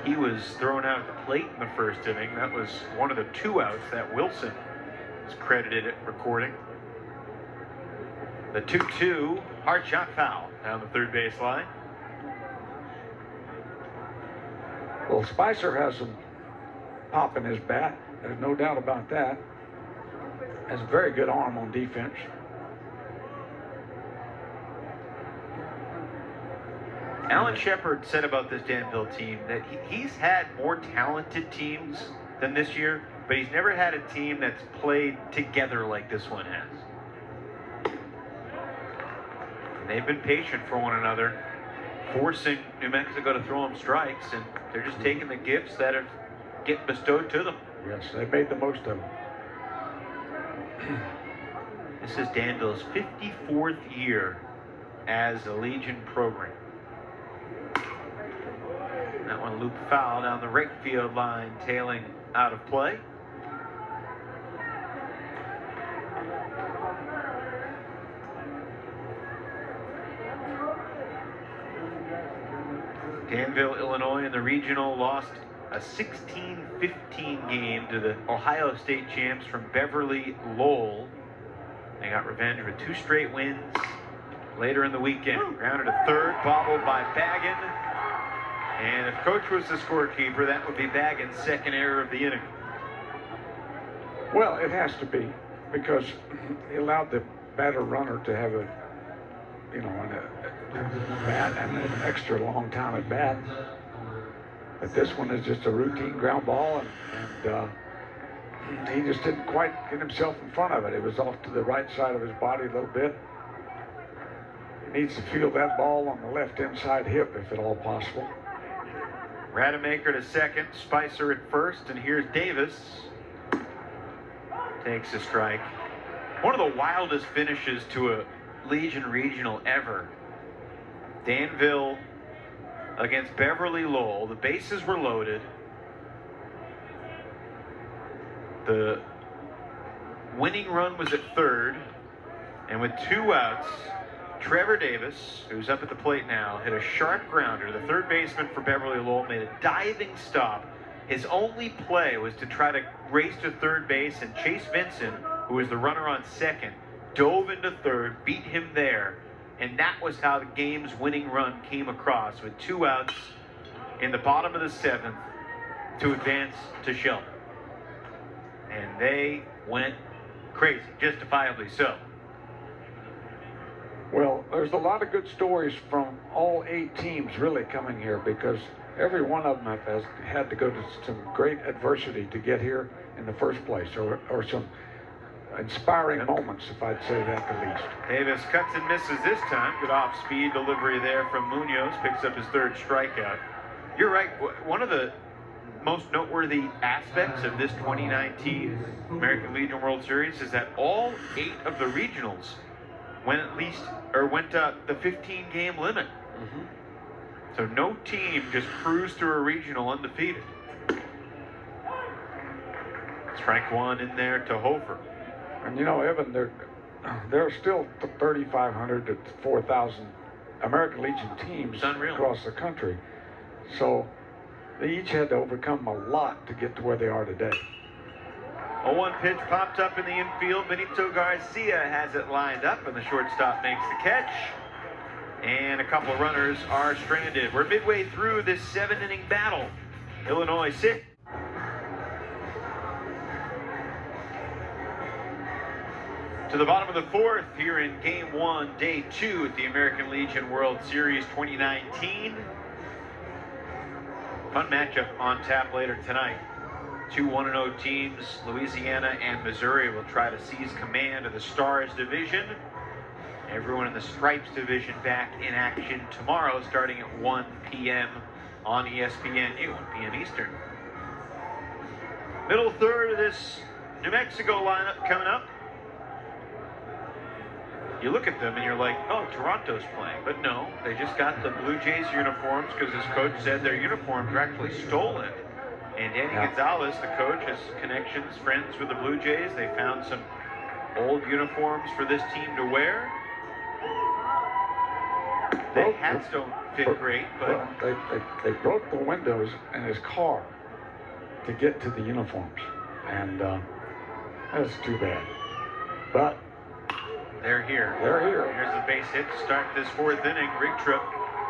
He was thrown out at the plate in the first inning. That was one of the 2 outs that Wilson is credited at recording. The 2-2, hard shot foul down the third base line. Well, Spicer has some pop in his bat. There's no doubt about that. Has a very good arm on defense. Alan Shepard said about this Danville team that he's had more talented teams than this year, but he's never had a team that's played together like this one has. And they've been patient for one another, forcing New Mexico to throw them strikes, and they're just taking the gifts that are getting bestowed to them. Yes, they made the most of them. This is Danville's 54th year as a Legion program. That one looped foul down the right field line, tailing out of play. Danville, Illinois in the regional lost a 16-15 game to the Ohio State champs from Beverly Lowell. They got revenge with 2 straight wins later in the weekend. Grounded to third, bobbled by Baggin. And if Coach was the scorekeeper, that would be Baggin's second error of the inning. Well, it has to be, because he allowed the batter runner to have a, you know, a bat and an extra long time at bat. But this one is just a routine ground ball, and he just didn't quite get himself in front of it. It was off to the right side of his body a little bit. He needs to feel that ball on the left inside hip if at all possible. Rademacher to second, Spicer at first, and here's Davis. Takes a strike. One of the wildest finishes to a Legion regional ever. Danville against Beverly Lowell. The bases were loaded. The winning run was at third, and with 2 outs, Trevor Davis, who's up at the plate now, hit a sharp grounder. The third baseman for Beverly Lowell made a diving stop. His only play was to try to race to third base, and Chase Vincent, who was the runner on second, dove into third, beat him there, and that was how the game's winning run came across, with 2 outs in the bottom of the 7th to advance to Shelby. And they went crazy, justifiably so. Well, there's a lot of good stories from all 8 teams really coming here, because every one of them has had to go to some great adversity to get here in the first place, or some inspiring moments, if I'd say that the least. Davis cuts and misses this time. Good off-speed delivery there from Munoz. Picks up his 3rd strikeout. You're right. One of the most noteworthy aspects of this 2019 American Legion World Series is that all 8 of the regionals went the 15-game limit. So no team just cruised through a regional undefeated. Strike one in there to Hofer. And you know, Evan, there are still 3,500 to 4,000 American Legion teams across the country. So they each had to overcome a lot to get to where they are today. A 1 pitch popped up in the infield. Benito Garcia has it lined up, and the shortstop makes the catch. And a couple of runners are stranded. We're midway through this 7-inning battle. Illinois 6. To the bottom of the 4th here in Game 1, Day 2 at the American Legion World Series 2019. Fun matchup on tap later tonight. Two 1-0 teams, Louisiana and Missouri, will try to seize command of the Stars division. Everyone in the Stripes division back in action tomorrow, starting at 1 p.m. on ESPNU, 1 p.m. Eastern. Middle third of this New Mexico lineup coming up. You look at them and you're like, oh, Toronto's playing. But no, they just got the Blue Jays uniforms because his coach said their uniforms were actually stolen. And Danny Gonzalez, the coach, has connections, friends with the Blue Jays. They found some old uniforms for this team to wear. The hats don't fit great, but... Well, they broke the windows in his car to get to the uniforms. And that's too bad. But... They're here. They're here. Here's the base hit to start this 4th inning. Ringtrup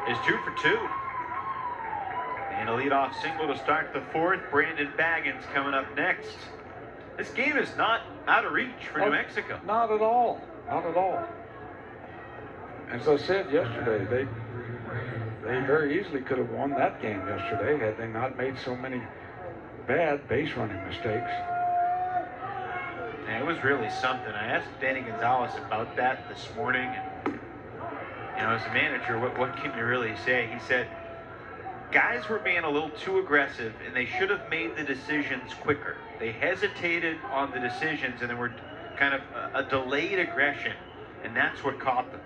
is 2 for 2. And a leadoff single to start the 4th. Brandon Baggins coming up next. This game is not out of reach for New Mexico. Not at all. Not at all. As I said yesterday, they very easily could have won that game yesterday had they not made so many bad base running mistakes. And it was really something. I asked Danny Gonzalez about that this morning. And, you know, as a manager, what can you really say? He said, guys were being a little too aggressive, and they should have made the decisions quicker. They hesitated on the decisions, and there were kind of a delayed aggression, and that's what caught them.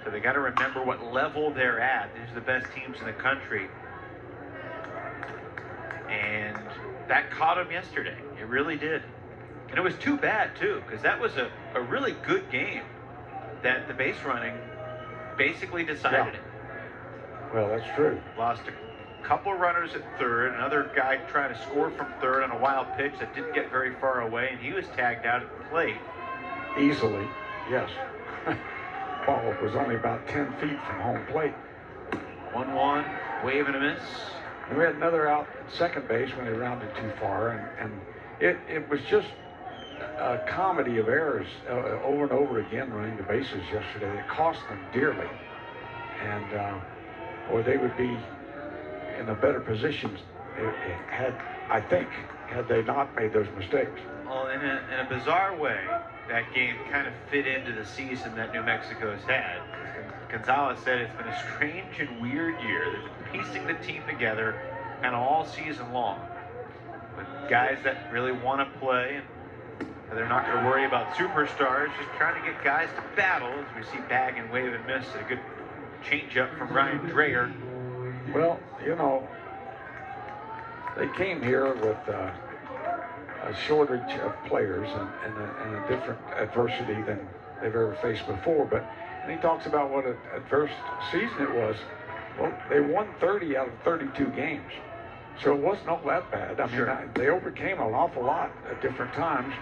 So they got to remember what level they're at. These are the best teams in the country. And that caught them yesterday. It really did. And it was too bad, too, because that was a really good game that the base running basically decided it. Well, that's true. Lost a couple runners at third. Another guy trying to score from third on a wild pitch that didn't get very far away, and he was tagged out at the plate. Easily, yes. Ball was only about 10 feet from home plate. 1-1, wave and a miss. And we had another out at second base when he rounded too far, and it was just a comedy of errors over and over again running the bases yesterday. It cost them dearly, and or they would be in a better position had they not made those mistakes. Well, in a bizarre way, that game kind of fit into the season that New Mexico has had. Gonzalez said it's been a strange and weird year. They've been piecing the team together kind of all season long with guys that really want to play, and they're not going to worry about superstars, just trying to get guys to battle, as we see bag and wave and miss. A good changeup from Ryan Dreher. Well, you know, they came here with a shortage of players and a different adversity than they've ever faced before. But and he talks about what an adverse season it was. Well, they won 30 out of 32 games, so it wasn't all that bad. I mean, they overcame an awful lot at different times,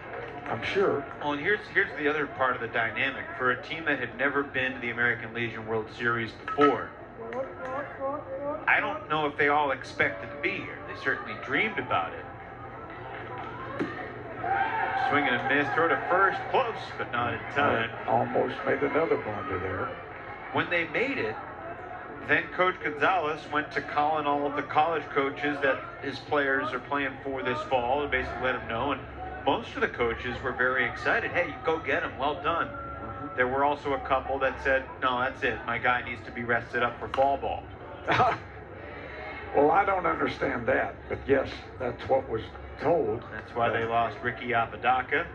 I'm sure. Well, and here's the other part of the dynamic. For a team that had never been to the American Legion World Series before, I don't know if they all expected to be here. They certainly dreamed about it. Swing and a miss, throw to first, close, but not in time. Almost made another blunder there. When they made it, then Coach Gonzalez went to calling all of the college coaches that his players are playing for this fall and basically let them know. And most of the coaches were very excited. Hey, go get him. Well done. There were also a couple that said, no, that's it. My guy needs to be rested up for fall ball. Well, I don't understand that, but yes, that's what was told. That's why they lost Ricky Apodaca.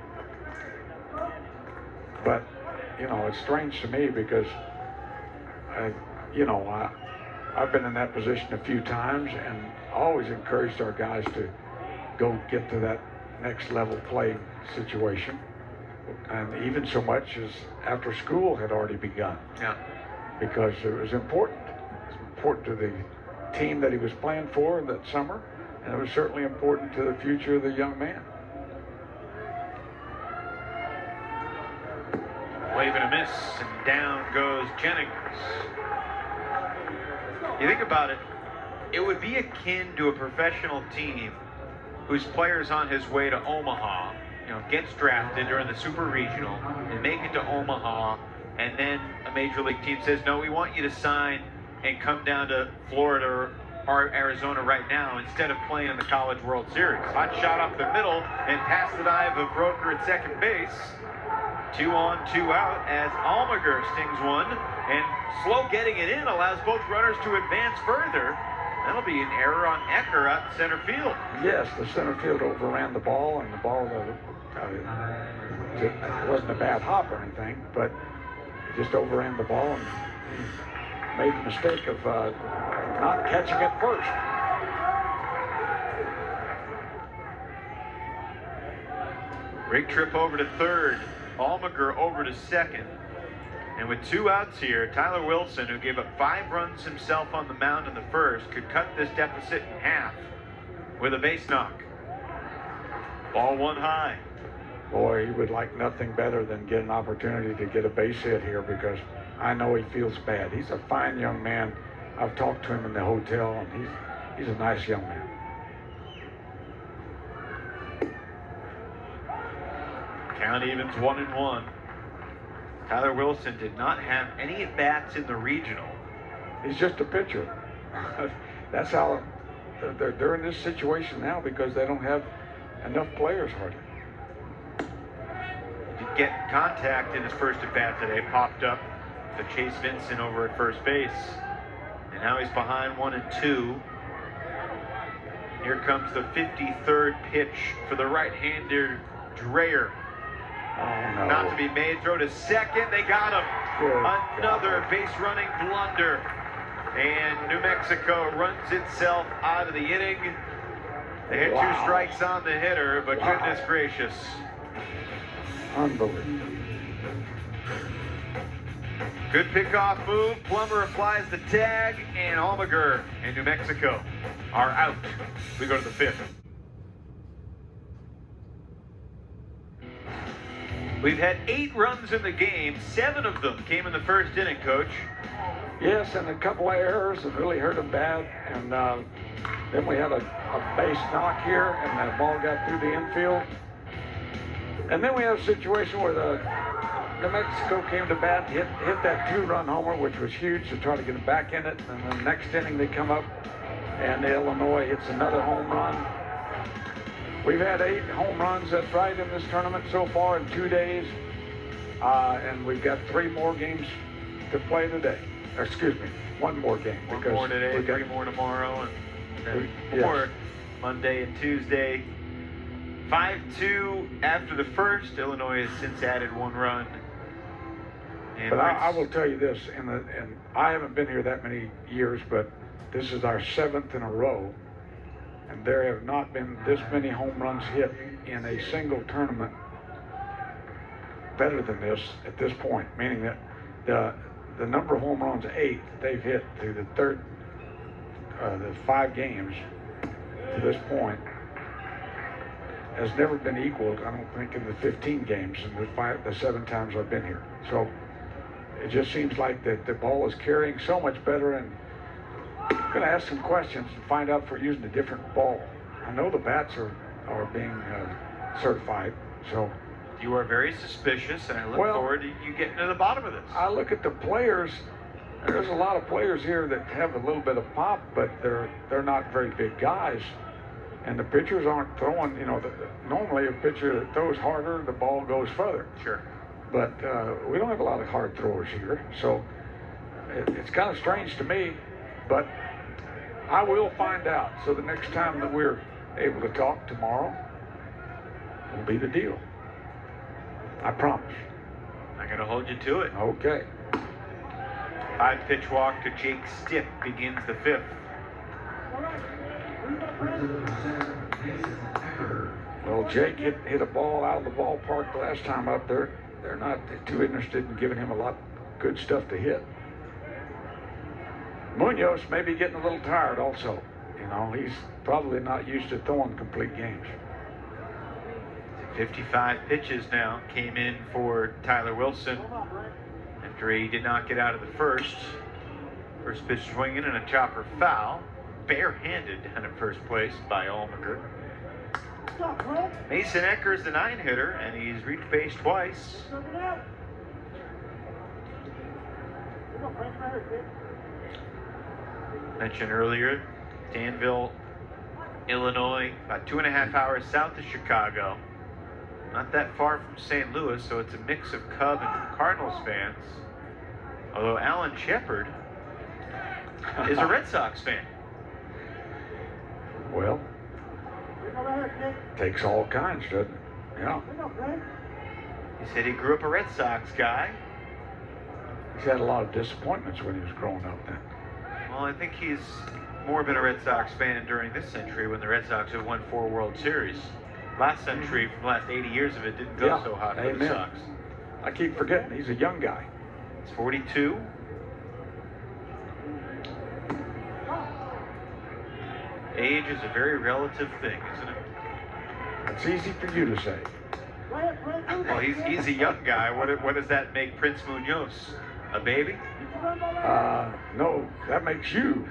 But, you know, it's strange to me because, I've been in that position a few times and always encouraged our guys to go get to that next level play situation, and even so much as after school had already begun. Yeah. Because it was important. It was important to the team that he was playing for that summer, and it was certainly important to the future of the young man. Wave and a miss, and down goes Jennings. You think about it, it would be akin to a professional team whose player's on his way to Omaha, gets drafted during the Super Regional, and make it to Omaha, and then a major league team says, no, we want you to sign and come down to Florida or Arizona right now instead of playing in the College World Series. Hot shot up the middle and past the dive of Broker at second base. 2 on, 2 out as Almager stings one, and slow getting it in allows both runners to advance further. That'll be an error on Ecker out in center field. Yes, the center field overran the ball, and the ball it wasn't a bad hop or anything, but it just overran the ball and made the mistake of not catching it first. Great trip over to third. Almager over to second. And with 2 outs here, Tyler Wilson, who gave up 5 runs himself on the mound in the first, could cut this deficit in half with a base knock. Ball 1 high. Boy, he would like nothing better than get an opportunity to get a base hit here, because I know he feels bad. He's a fine young man. I've talked to him in the hotel, and he's a nice young man. Count evens 1-1. Tyler Wilson did not have any at-bats in the regional. He's just a pitcher. That's how they're in this situation now, because they don't have enough players hardly. He did get contact in his first at-bat today. Popped up to Chase Vincent over at first base. And now he's behind 1-2. Here comes the 53rd pitch for the right-hander Dreyer. Oh, no. Not to be made. Throw to second. They got him. Good Another God. base running blunder. And New Mexico runs itself out of the inning. They hit 2 strikes on the hitter, but goodness gracious. Unbelievable. Good pickoff move. Plummer applies the tag, and Almager and New Mexico are out. We go to the 5th. We've had 8 runs in the game. 7 of them came in the first inning, Coach. Yes, and a couple of errors that really hurt him bad. And then we had a base knock here, and the ball got through the infield. And then we had a situation where New Mexico came to bat, hit that 2-run homer, which was huge, to try to get it back in it. And then the next inning they come up, and Illinois hits another home run. We've had 8 home runs, that's right, in this tournament so far in 2 days. And we've got 3 more games to play today. Or, excuse me, 1 more game. 1 more today, 3 more tomorrow, and then 4 Monday and Tuesday. 5-2 after the first. Illinois has since added 1 run. And but I will tell you this, and I haven't been here that many years, but this is our 7th in a row. And there have not been this many home runs hit in a single tournament better than this at this point, meaning that the number of home runs, 8, they've hit through the 5 games to this point has never been equaled, I don't think, in the 15 games in the 7 times I've been here. So it just seems like that the ball is carrying so much better, and I'm going to ask some questions and find out if we're using a different ball. I know the bats are being certified, so. You are very suspicious, and I look forward to you getting to the bottom of this. I look at the players. There's a lot of players here that have a little bit of pop, but they're not very big guys. And the pitchers aren't throwing, normally a pitcher that throws harder, the ball goes further. Sure. But we don't have a lot of hard throwers here, so it's kind of strange to me. But I will find out. So the next time that we're able to talk tomorrow will be the deal. I promise. I'm going to hold you to it. Okay. 5-pitch walk to Jake Stipp begins the 5th. Well, know, Jake hit a ball out of the ballpark the last time up there. They're not too interested in giving him a lot of good stuff to hit. Munoz may be getting a little tired also. You know, he's probably not used to throwing complete games. 55 pitches now came in for Tyler Wilson after he did not get out of the first. First pitch swinging and a chopper foul. Barehanded down at first place by Allmaker. Mason Ecker's the 9-hitter, and he's reached base twice. Mentioned earlier, Danville, Illinois, about 2.5 hours south of Chicago. Not that far from St. Louis, so it's a mix of Cub and Cardinals fans. Although Alan Shepard is a Red Sox fan. Well, takes all kinds, doesn't it? Yeah. He said he grew up a Red Sox guy. He's had a lot of disappointments when he was growing up then. Well, I think he's more been a Red Sox fan during this century when the Red Sox have won 4 World Series. Last century, from the last 80 years of it, didn't go so hot for the Sox. I keep forgetting he's a young guy. He's 42. Age is a very relative thing, isn't it? It's easy for you to say. Well, he's a young guy. What does that make Prince Munoz? A baby? No, that makes you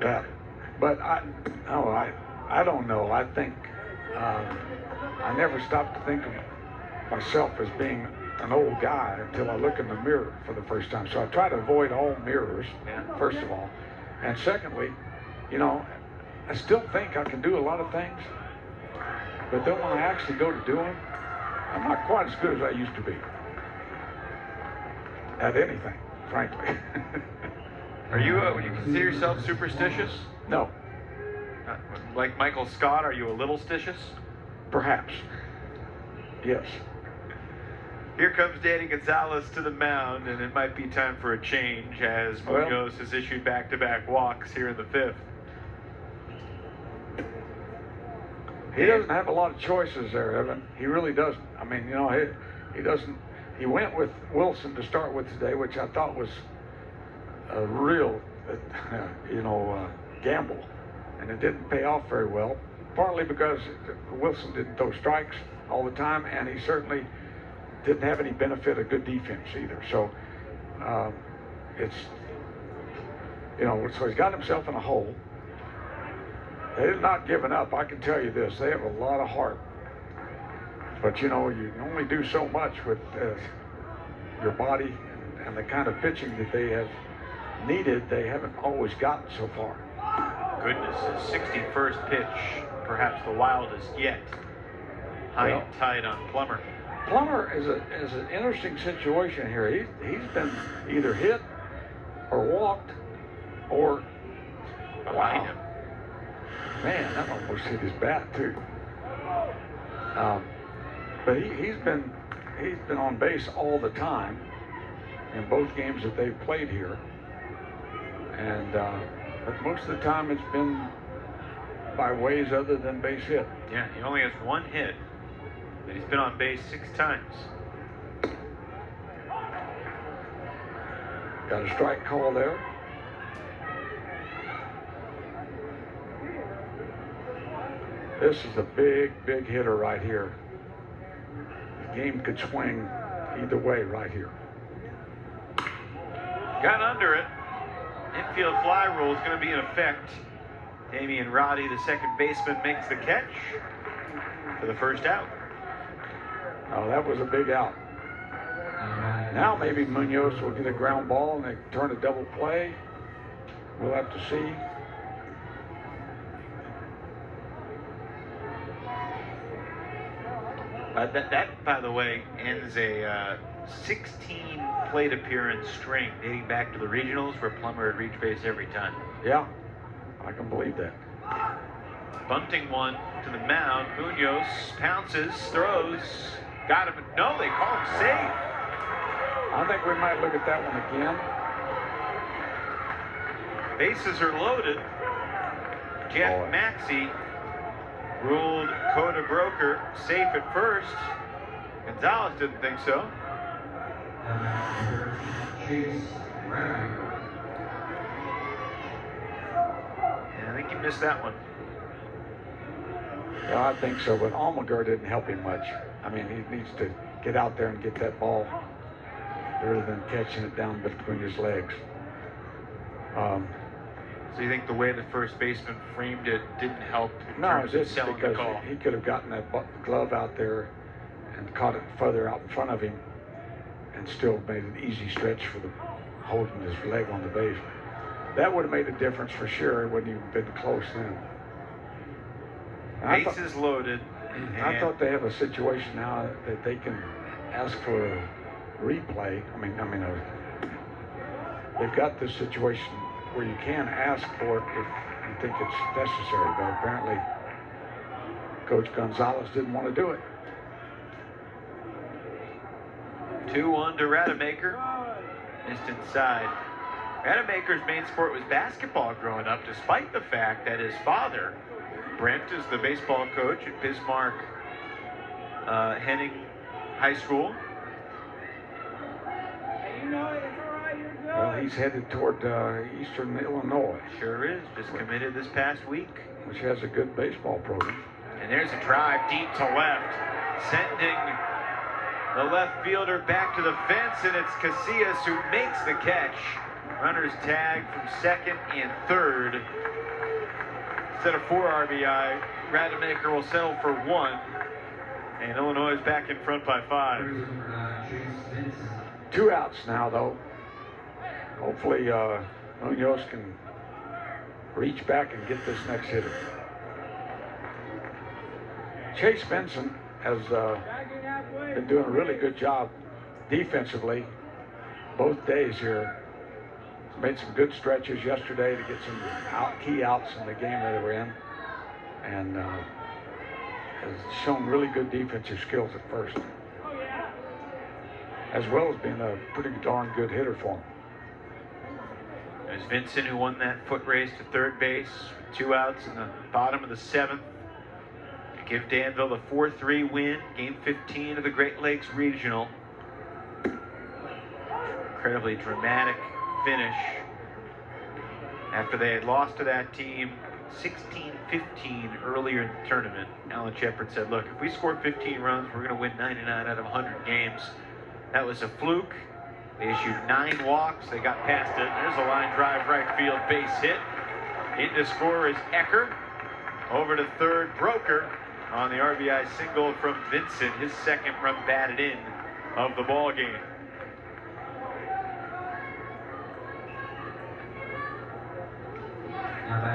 that. But I don't know. I think I never stopped to think of myself as being an old guy until I look in the mirror for the first time. So I try to avoid all mirrors, first of all. And secondly, you know, I still think I can do a lot of things, but then when I actually go to do them, I'm not quite as good as I used to be at anything, frankly. Would you consider yourself superstitious? No. Like Michael Scott, are you a little stitious? Perhaps. Yes. Here comes Danny Gonzalez to the mound, and it might be time for a change as Munoz has issued back-to-back walks here in the 5th. He doesn't have a lot of choices there, Evan. He really doesn't. I mean, you know, he doesn't. He went with Wilson to start with today, which I thought was a real, gamble, and it didn't pay off very well. Partly because Wilson didn't throw strikes all the time, and he certainly didn't have any benefit of good defense either. So so he's got himself in a hole. They're not giving up, I can tell you this. They have a lot of heart. But, you know, you can only do so much with your body and the kind of pitching that they have needed, they haven't always gotten so far. Goodness, his 61st pitch, perhaps the wildest yet. High and tight on Plummer. Plummer is an interesting situation here. He's been either hit or walked or behind him. Man, that almost hit his bat too. But he's been on base all the time in both games that they've played here, and but most of the time it's been by ways other than base hit. Yeah, he only has 1 hit, but he's been on base 6 times. Got a strike call there. This is a big hitter right here. The game could swing either way right here. Got under it. Infield fly rule is going to be in effect. Damian Roddy, the second baseman, makes the catch for the first out. Oh, that was a big out. Now maybe Munoz will get a ground ball and they turn a double play. We'll have to see. That, by the way, ends a 16 plate appearance string dating back to the regionals where Plummer had reached base every time. Yeah, I can believe that. Bunting one to the mound. Munoz pounces, throws, got him. No, they call him safe. I think we might look at that one again. Bases are loaded. Jeff Maxey ruled Coda Broker safe at first. Gonzalez didn't think so. Yeah, I think he missed that one. Yeah, I think so, but Almaguer didn't help him much. I mean, he needs to get out there and get that ball rather than catching it down between his legs. So you think the way the first baseman framed it didn't help in No, terms of it's selling because the call? he could have gotten that glove out there and caught it further out in front of him and still made an easy stretch for the holding his leg on the base. That would have made a difference for sure. It wouldn't even been close then. And Bases loaded. I thought they have a situation now that they can ask for a replay. They've got this situation where you can ask for it if you think it's necessary, but apparently Coach Gonzalez didn't want to do it. 2-1 to Rademacher. Missed inside. Rademacher's main sport was basketball growing up, despite the fact that his father, Brent, is the baseball coach at Bismarck Henning High School. Well, he's headed toward Eastern Illinois. Sure is. Just committed this past week. Which has a good baseball program. And there's a drive deep to left, sending the left fielder back to the fence, and it's Casillas who makes the catch. Runners tag from second and third. Instead of 4 RBI, Rademacher will settle for 1. And Illinois is back in front by 5. 2 outs now, though. Hopefully, Munoz can reach back and get this next hitter. Chase Benson has been doing a really good job defensively both days here. He's made some good stretches yesterday to get some key outs in the game that they were in, and has shown really good defensive skills at first, as well as being a pretty darn good hitter for him. There's Vincent, who won that foot race to third base with 2 outs in the bottom of the 7th to give Danville the 4-3 win, game 15 of the Great Lakes Regional. Incredibly dramatic finish after they had lost to that team 16-15 earlier in the tournament. Alan Shepard said, look, if we score 15 runs, we're going to win 99 out of 100 games. That was a fluke. They issued 9 walks. They got past it. There's a line drive right field base hit. In to score is Ecker. Over to third, Broker on the RBI single from Vincent. His second run batted in of the ball game.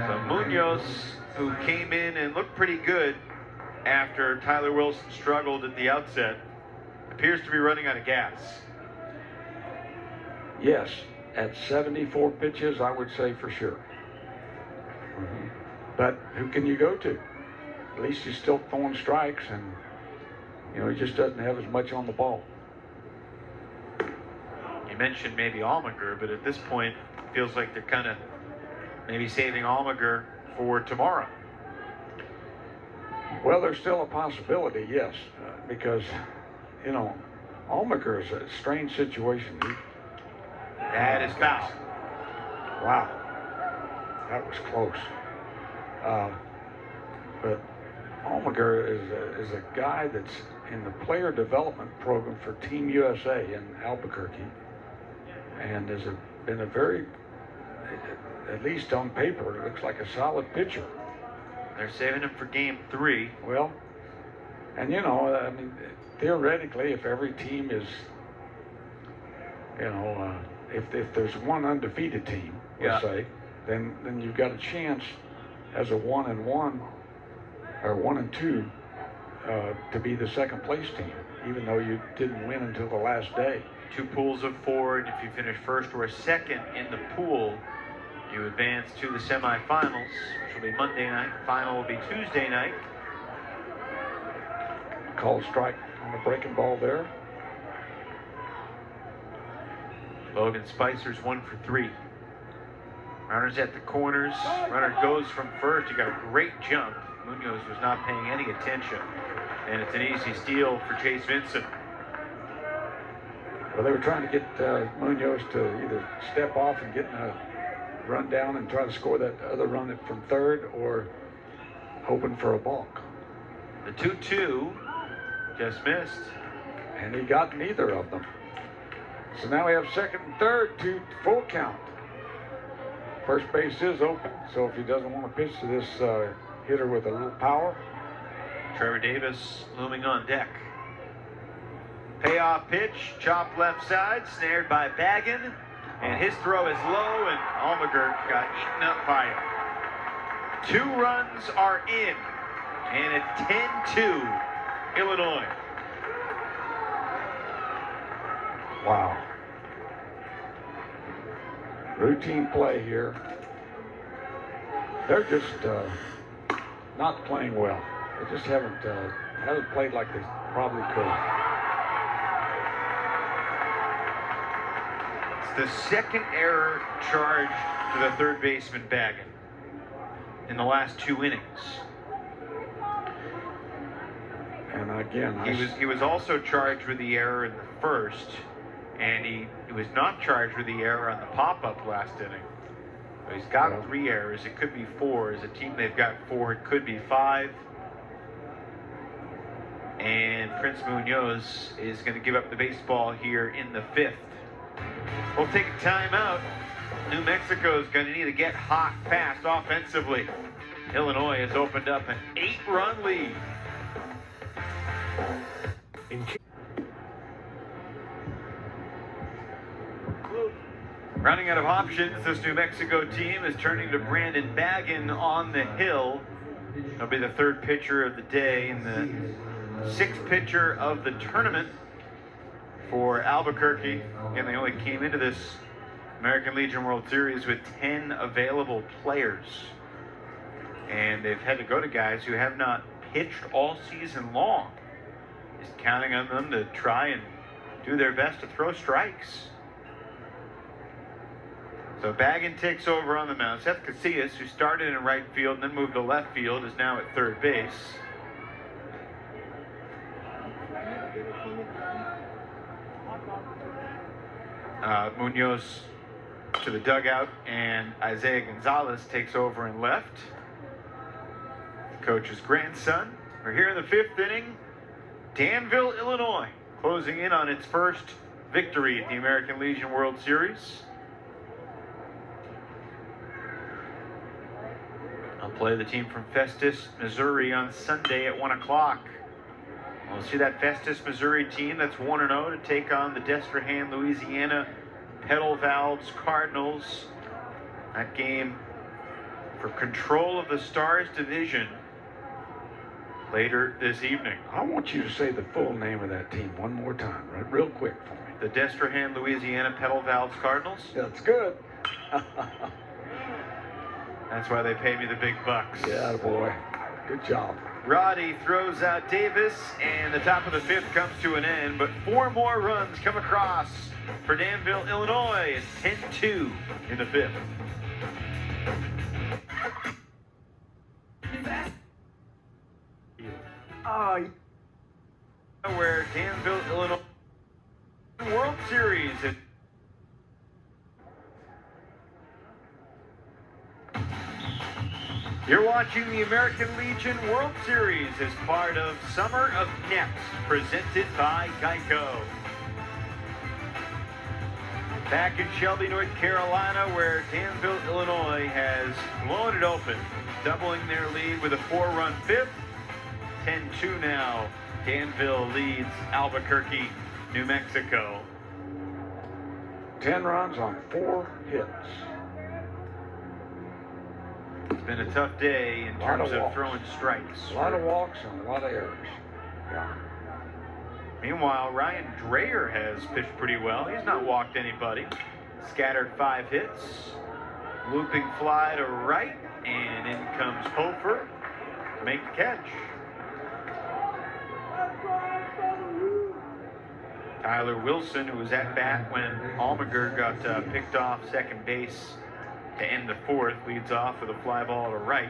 So Munoz, who came in and looked pretty good after Tyler Wilson struggled at the outset, appears to be running out of gas. Yes, at 74 pitches, I would say for sure. But who can you go to? At least he's still throwing strikes, and he just doesn't have as much on the ball. You mentioned maybe Almaguer, but at this point, it feels like they're kind of maybe saving Almaguer for tomorrow. Well, there's still a possibility, yes, because Almaguer is a strange situation. That is foul. Wow, that was close. But Almaguer is a guy that's in the player development program for Team USA in Albuquerque, and has been a very, at least on paper, it looks like a solid pitcher. They're saving him for game 3. Well, and theoretically, if every team is, if there's one undefeated team, let's say, then you've got a chance as a 1-1 or 1-2 to be the second place team, even though you didn't win until the last day. 2 pools of 4, and if you finish first or second in the pool, you advance to the semifinals, which will be Monday night. Final will be Tuesday night. Called strike on the breaking ball there. Logan Spicer's 1 for 3. Runners at the corners. Runner goes from first. You got a great jump. Munoz was not paying any attention. And it's an easy steal for Chase Vincent. Well, they were trying to get Munoz to either step off and get in a run down and try to score that other run from third, or hoping for a balk. The 2-2 just missed. And he got neither of them. So now we have second and third to full count. First base is open, so if he doesn't want to pitch to this hitter with a little power. Trevor Davis looming on deck. Payoff pitch, chopped left side, snared by Baggin, and his throw is low, and Almaguer got eaten up by it. 2 runs are in, and it's 10-2 Illinois. Wow. Routine play here. They're just not playing well. They just haven't played like they probably could. It's the second error charged to the third baseman Baggin in the last 2 innings. And again, he was also charged with the error in the first, and he was not charged with the error on the pop-up last inning. But he's got 3 errors. It could be 4. As a team, they've got 4. It could be 5. And Prince Munoz is going to give up the baseball here in the 5th. We'll take a timeout. New Mexico is going to need to get hot fast offensively. Illinois has opened up an 8-run lead. Running out of options, this New Mexico team is turning to Brandon Baggin on the hill. He'll be the 3rd pitcher of the day and the 6th pitcher of the tournament for Albuquerque. Again, they only came into this American Legion World Series with 10 available players. And they've had to go to guys who have not pitched all season long. Just counting on them to try and do their best to throw strikes. So Baggin takes over on the mound. Seth Casillas, who started in right field and then moved to left field, is now at third base. Munoz to the dugout, and Isaiah Gonzalez takes over in left. The coach's grandson. We're here in the 5th inning. Danville, Illinois, closing in on its first victory at the American Legion World Series. I'll play the team from Festus, Missouri on Sunday at 1 o'clock. We'll see that Festus, Missouri team that's 1-0 to take on the Destrehan, Louisiana Pedal Valves Cardinals. That game for control of the Stars division later this evening. I want you to say the full name of that team one more time, right? Real quick for me. The Destrehan, Louisiana Pedal Valves Cardinals. That's good. That's why they pay me the big bucks. Yeah, boy. Good job. Roddy throws out Davis, and the top of the 5th comes to an end, but 4 more runs come across for Danville, Illinois. It's 10-2 in the 5th. Where Danville, Illinois World Series. You're watching the American Legion World Series as part of Summer of Next, presented by Geico. Back in Shelby, North Carolina, where Danville, Illinois has blown it open, doubling their lead with a 4-run 5th. 10-2 now. Danville leads Albuquerque, New Mexico. 10 runs on 4 hits. It's been a tough day in terms of throwing strikes. A lot of walks and a lot of errors. Yeah. Meanwhile, Ryan Dreyer has pitched pretty well. He's not walked anybody. Scattered 5 hits. Looping fly to right, and in comes Hofer to make the catch. Tyler Wilson, who was at bat when Almaguer got picked off second base to end the 4th, leads off with a fly ball to right.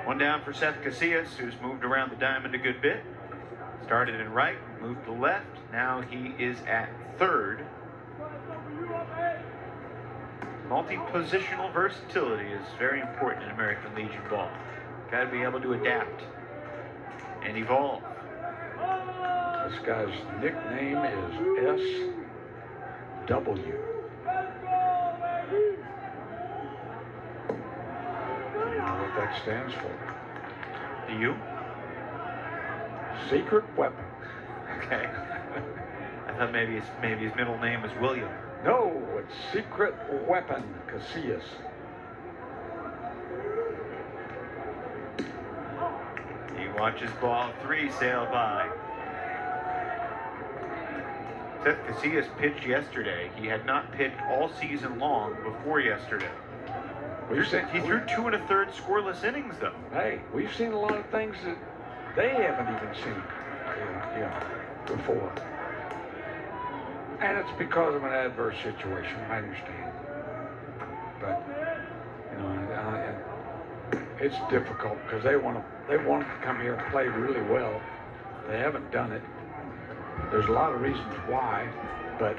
One down for Seth Casillas, who's moved around the diamond a good bit. Started in right, moved to left. Now he is at third. Multi-positional versatility is very important in American Legion ball. Got to be able to adapt and evolve. This guy's nickname is SW. I don't know what that stands for. Do you? Secret weapon. Okay. I thought maybe his middle name was William. No, it's secret weapon, Casillas. He watches ball 3 sail by. Seth Casillas pitched yesterday. He had not pitched all season long before yesterday. He threw 2 1/3 scoreless innings, though. Hey, we've seen a lot of things that they haven't even seen before. And it's because of an adverse situation, I understand. But, it's difficult because they want to come here and play really well. They haven't done it. There's a lot of reasons why, but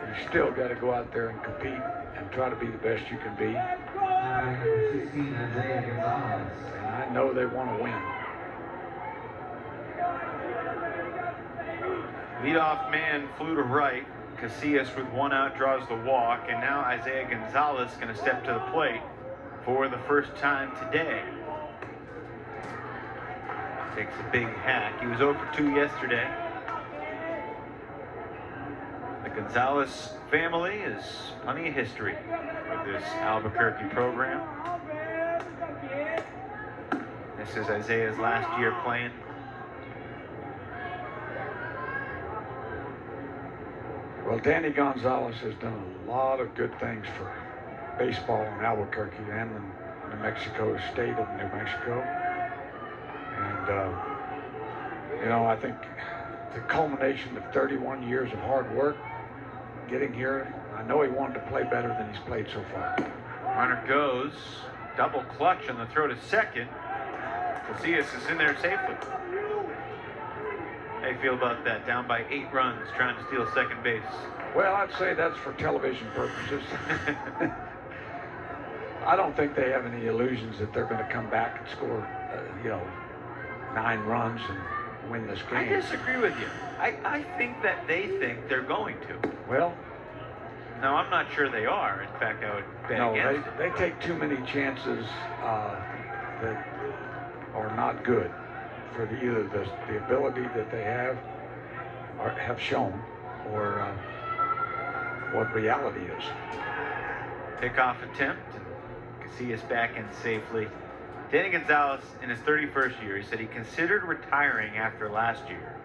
you still got to go out there and compete and try to be the best you can be. And I know they want to win. Leadoff man flew to right. Casillas with 1 out draws the walk, and now Isaiah Gonzalez going to step to the plate for the first time today. Takes a big hack. He was 0 for 2 yesterday. The Gonzalez family has plenty of history with this Albuquerque program. This is Isaiah's last year playing. Well, Danny Gonzalez has done a lot of good things for baseball in Albuquerque and in New Mexico, state of New Mexico. And, I think the culmination of 31 years of hard work, getting here, I know he wanted to play better than he's played so far. Runner goes, double clutch on the throw to second. Casillas is in there safely. How do you feel about that? Down by 8 runs, trying to steal second base. Well, I'd say that's for television purposes. I don't think they have any illusions that they're going to come back and score, 9 runs and win this game. I disagree with you. I think that they think they're going to. Well, no, I'm not sure they are. In fact, I would bet against it. They take too many chances that are not good for either the ability that they have shown or what reality is. Pickoff attempt, and Casillas back in safely. Danny Gonzalez, in his 31st year, he said he considered retiring after last year.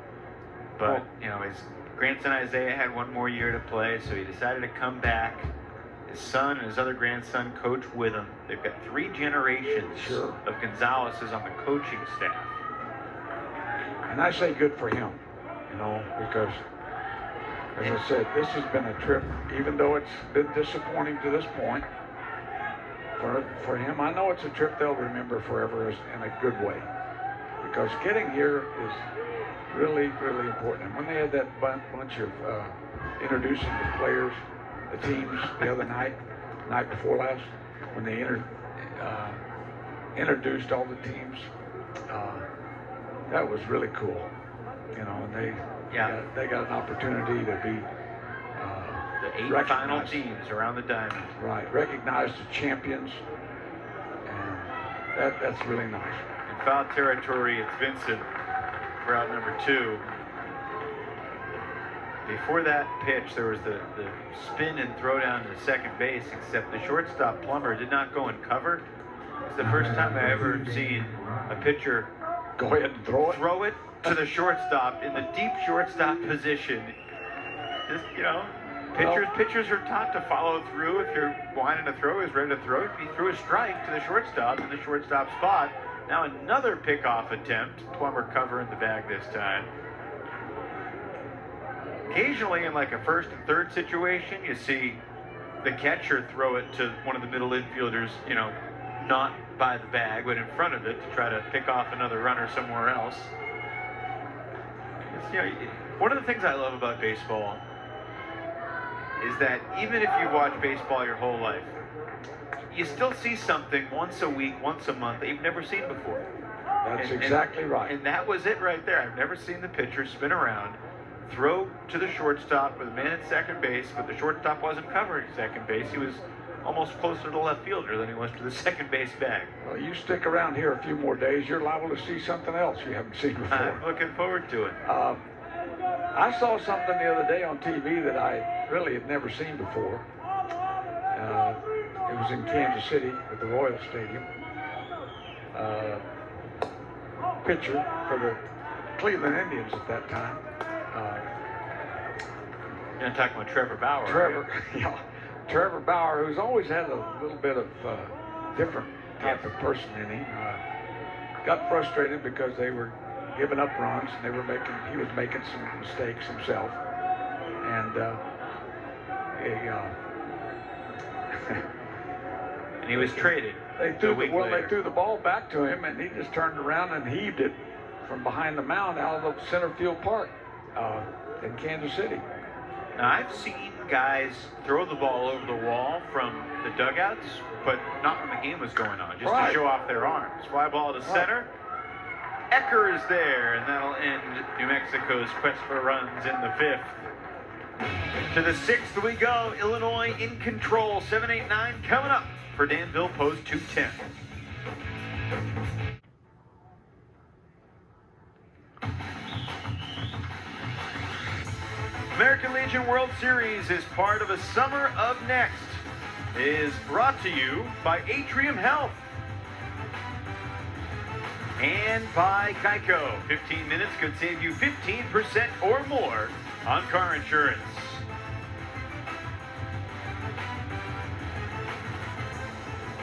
But, his grandson Isaiah had 1 more year to play, so he decided to come back. His son and his other grandson coach with him. They've got 3 generations of Gonzalez's on the coaching staff. And I say good for him, because, as I said, this has been a trip, even though it's been disappointing to this point, for him, I know it's a trip they'll remember forever in a good way. Because getting here is really, really important. And when they had that bunch of introducing the players, the teams the other night before last, when they introduced all the teams, that was really cool. And they got an opportunity to be the 8 final teams around the diamond. Right, recognized as champions, and that's really nice. In foul territory, it's Vincent for out number 2. Before that pitch, there was the spin and throw down to second base, except the shortstop Plummer did not go and cover. It's the first time I ever seen a pitcher go ahead and throw it to the shortstop in the deep shortstop position. Just, pitchers are taught to follow through. If you're wanting to throw, he's ready to throw. He threw a strike to the shortstop in the shortstop spot. Now another pickoff attempt. Plummer covering the bag this time. Occasionally in like a first and third situation, you see the catcher throw it to one of the middle infielders, not by the bag, but in front of it to try to pick off another runner somewhere else. One of the things I love about baseball is that even if you watch baseball your whole life, you still see something once a week, once a month that you've never seen before. That's exactly right. And that was it right there. I've never seen the pitcher spin around, throw to the shortstop with a man at second base, but the shortstop wasn't covering second base. He was almost closer to the left fielder than he was to the second base bag. Well, you stick around here a few more days, you're liable to see something else you haven't seen before. I'm looking forward to it. I saw something the other day on TV that I really had never seen before. It was in Kansas City at the Royal Stadium. Pitcher for the Cleveland Indians at that time. You're not talking about Trevor Bauer. Trevor Bauer, who's always had a little bit of different type of person in him, got frustrated because they were giving up runs and he was making some mistakes himself, and and he was traded. They threw the ball back to him, and he just turned around and heaved it from behind the mound out of the center field park in Kansas City. Now, I've seen guys throw the ball over the wall from the dugouts, but not when the game was going on, just to show off their arms. Fly ball to center. Ecker is there, and that'll end New Mexico's quest for runs in the fifth. To the sixth we go. Illinois in control. 7-8-9 coming up for Danville Post 210. American Legion World Series is part of a Summer of Next. It is brought to you by Atrium Health and by Geico. 15 minutes could save you 15% or more on car insurance.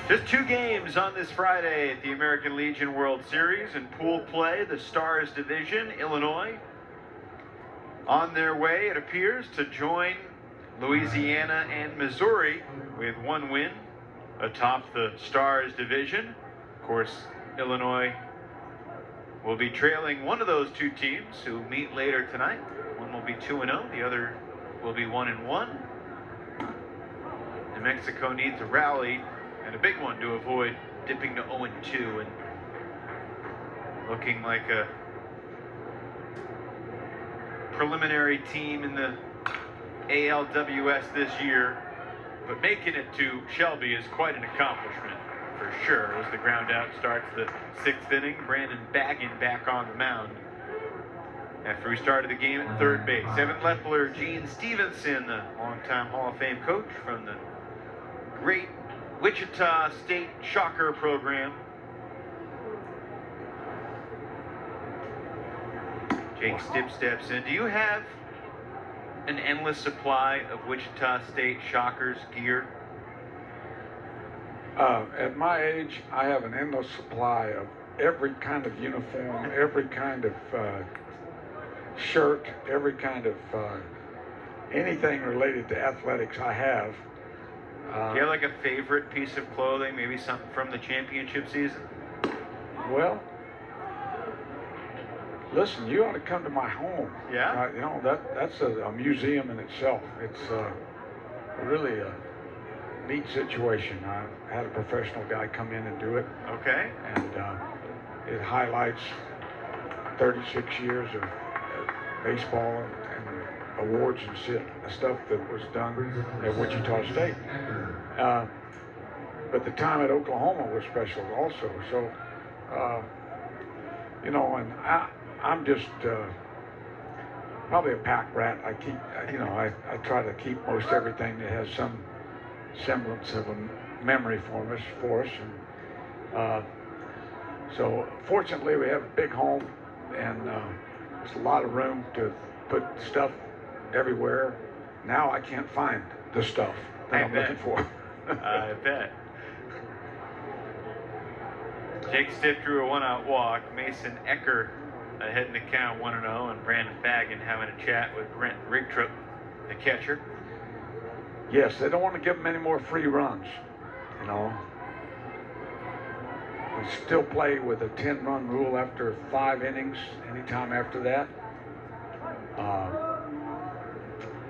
Just 2 games on this Friday at the American Legion World Series. In pool play, the Stars Division, Illinois on their way, it appears, to join Louisiana and Missouri with 1 win atop the Stars Division. Of course, Illinois will be trailing one of those 2 teams who meet later tonight. One will be 2-0, the other will be 1-1. New Mexico needs a rally, and a big one, to avoid dipping to 0-2 and looking like a preliminary team in the ALWS this year. But making it to Shelby is quite an accomplishment, for sure. As the ground out starts the 6th inning, Brandon Baggin back on the mound after he started the game at third base. Evan Lepler, Gene Stevenson, the longtime Hall of Fame coach from the great Wichita State Shocker program. Jake Stipp steps in. Do you have an endless supply of Wichita State Shockers gear? At my age, I have an endless supply of every kind of uniform, every kind of shirt, every kind of anything related to athletics I have. Do you have like a favorite piece of clothing, maybe something from the championship season? Well, listen, you ought to come to my home. Yeah? You know, that's a museum in itself. It's really a neat situation. I had a professional guy come in and do it. Okay. And it highlights 36 years of baseball and awards and stuff that was done at Wichita State. But the time at Oklahoma was special also. So, you know, and I'm just probably a pack rat. I keep, you know, I try to keep most everything that has some semblance of a memory for us. And so fortunately we have a big home, and there's a lot of room to put stuff everywhere. Now I can't find the stuff that I'm looking for. I bet. Jake Stipp drew a 1-out walk. Mason Ecker ahead in the count, 1-0, and Brandon Baggin having a chat with Brent Rigtrup, the catcher. Yes, they don't want to give them any more free runs, you know. We still play with a 10-run rule after 5 innings, anytime after that.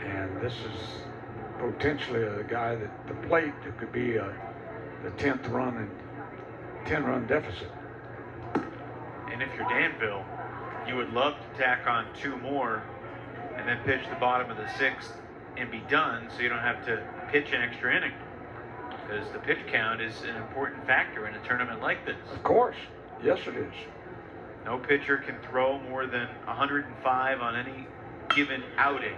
And this is potentially a guy that the plate that could be the 10th run and 10-run deficit. And if you're Danville, you would love to tack on 2 more and then pitch the bottom of the 6th and be done, so you don't have to pitch an extra inning. Because the pitch count is an important factor in a tournament like this. Of course. Yes, it is. No pitcher can throw more than 105 on any given outing.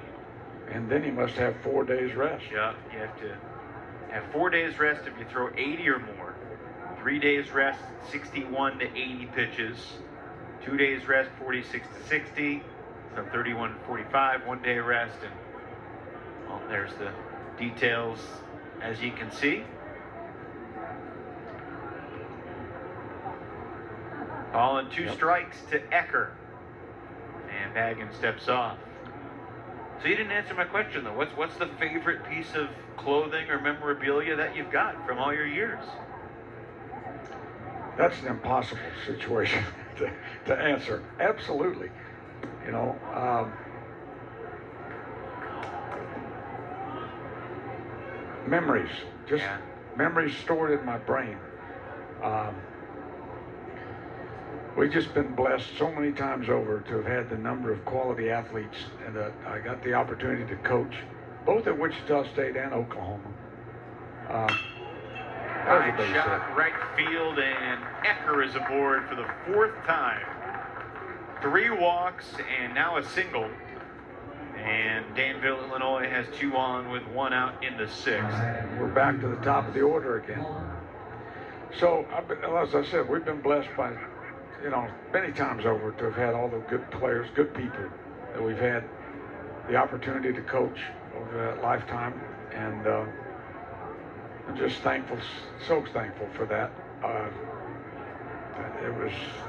And then he must have 4 days rest. Yeah, you have to have 4 days rest if you throw 80 or more. 3 days rest, 61 to 80 pitches. 2 days rest, 46 to 60. So 31 to 45, 1 day rest. And well, there's the details as you can see. Ball and 2 strikes to Ecker. And Baggins steps off. So you didn't answer my question though. What's the favorite piece of clothing or memorabilia that you've got from all your years? That's an impossible situation to answer. Absolutely. You know, memories. Just memories stored in my brain. We've just been blessed so many times over to have had the number of quality athletes and that I got the opportunity to coach, both at Wichita State and Oklahoma. High shot, right field, and Ecker is aboard for the 4th time. 3 walks and now a single. And Danville, Illinois has 2 on with 1 out in the 6th. We're back to the top of the order again. So, as I said, we've been blessed by, you know, many times over to have had all the good players, good people that we've had the opportunity to coach over that lifetime. And I'm just thankful, so thankful for that.